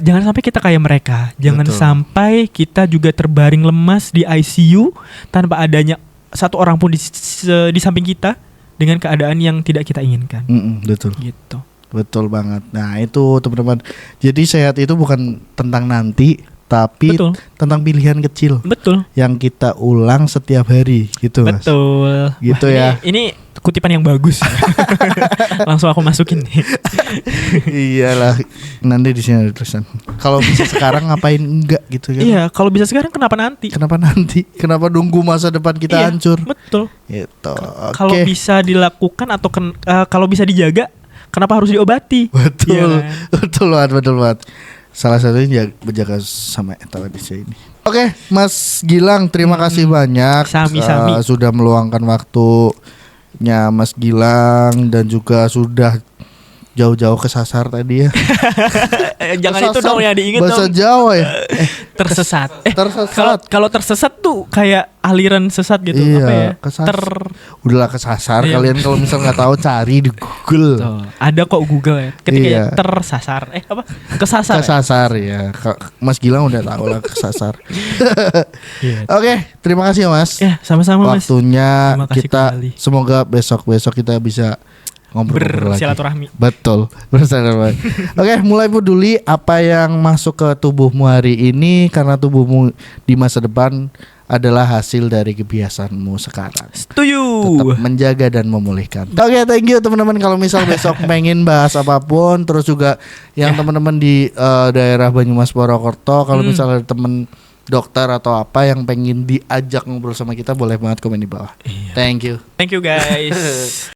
Speaker 2: jangan sampai kita kayak mereka. Jangan
Speaker 1: Betul.
Speaker 2: sampai kita juga terbaring lemas di ICU tanpa adanya satu orang pun di samping kita dengan keadaan yang tidak kita inginkan.
Speaker 1: Betul.
Speaker 2: Gitu.
Speaker 1: Betul banget. Nah itu teman-teman. Jadi sehat itu bukan tentang nanti, tapi
Speaker 2: Betul.
Speaker 1: tentang pilihan kecil
Speaker 2: Betul.
Speaker 1: yang kita ulang setiap hari, gitu Mas.
Speaker 2: Betul.
Speaker 1: Gitu
Speaker 2: Wah,
Speaker 1: ya.
Speaker 2: Ini kutipan yang bagus. Langsung aku masukin nih.
Speaker 1: Iyalah. Nanti di sini ada tulisan. Kalau bisa sekarang ngapain enggak gitu kan?
Speaker 2: Iya, kalau bisa sekarang kenapa nanti?
Speaker 1: Kenapa nanti? Kenapa nunggu masa depan kita
Speaker 2: Iya,
Speaker 1: hancur?
Speaker 2: Betul.
Speaker 1: Gitu.
Speaker 2: Kalau
Speaker 1: Oke.
Speaker 2: bisa dilakukan atau kalau bisa dijaga, kenapa harus diobati?
Speaker 1: Betul.
Speaker 2: Iya kan?
Speaker 1: Betul banget. Salah satunya menjaga sama Indonesia ini. Oke, Mas Gilang, terima kasih banyak
Speaker 2: Sami-sami.
Speaker 1: Sudah meluangkan waktunya Mas Gilang dan juga sudah jauh-jauh kesasar tadi ya.
Speaker 2: Jangan itu
Speaker 1: Kesasar,
Speaker 2: dong yang diinget
Speaker 1: bahasa
Speaker 2: dong.
Speaker 1: Jawa ya.
Speaker 2: Tersesat.
Speaker 1: Tersesat.
Speaker 2: Kalau tersesat tuh kayak aliran sesat gitu.
Speaker 1: Iya,
Speaker 2: Apa ya?
Speaker 1: Udahlah kesasar.
Speaker 2: Iya.
Speaker 1: Kalian kalau misal nggak tahu cari di Google.
Speaker 2: Tuh, ada kok Google ya. Ketika
Speaker 1: Iya.
Speaker 2: tersasar. Apa? Kesasar. Ya?
Speaker 1: Kesasar ya. Mas Gilang udah tahu lah kesasar.
Speaker 2: Iya.
Speaker 1: Oke, terima kasih ya Mas.
Speaker 2: Ya, sama-sama Mas.
Speaker 1: Waktunya
Speaker 2: Terima kasih
Speaker 1: kita
Speaker 2: kembali.
Speaker 1: semoga besok kita bisa ngobrol lagi.
Speaker 2: Bersilaturahmi.
Speaker 1: Betul, bersilaturahmi. Oke, mulai peduli apa yang masuk ke tubuhmu hari ini karena tubuhmu di masa depan adalah hasil dari kebiasaanmu sekarang.
Speaker 2: Setuju.
Speaker 1: Tetap menjaga dan memulihkan. Oke, thank you teman-teman. Kalau misal besok pengen bahas apapun, terus juga yang teman-teman di daerah Banyumas Purwokerto, kalau misal ada teman dokter atau apa yang pengen diajak ngobrol sama kita, boleh banget komen di bawah. Thank you.
Speaker 2: Thank you guys.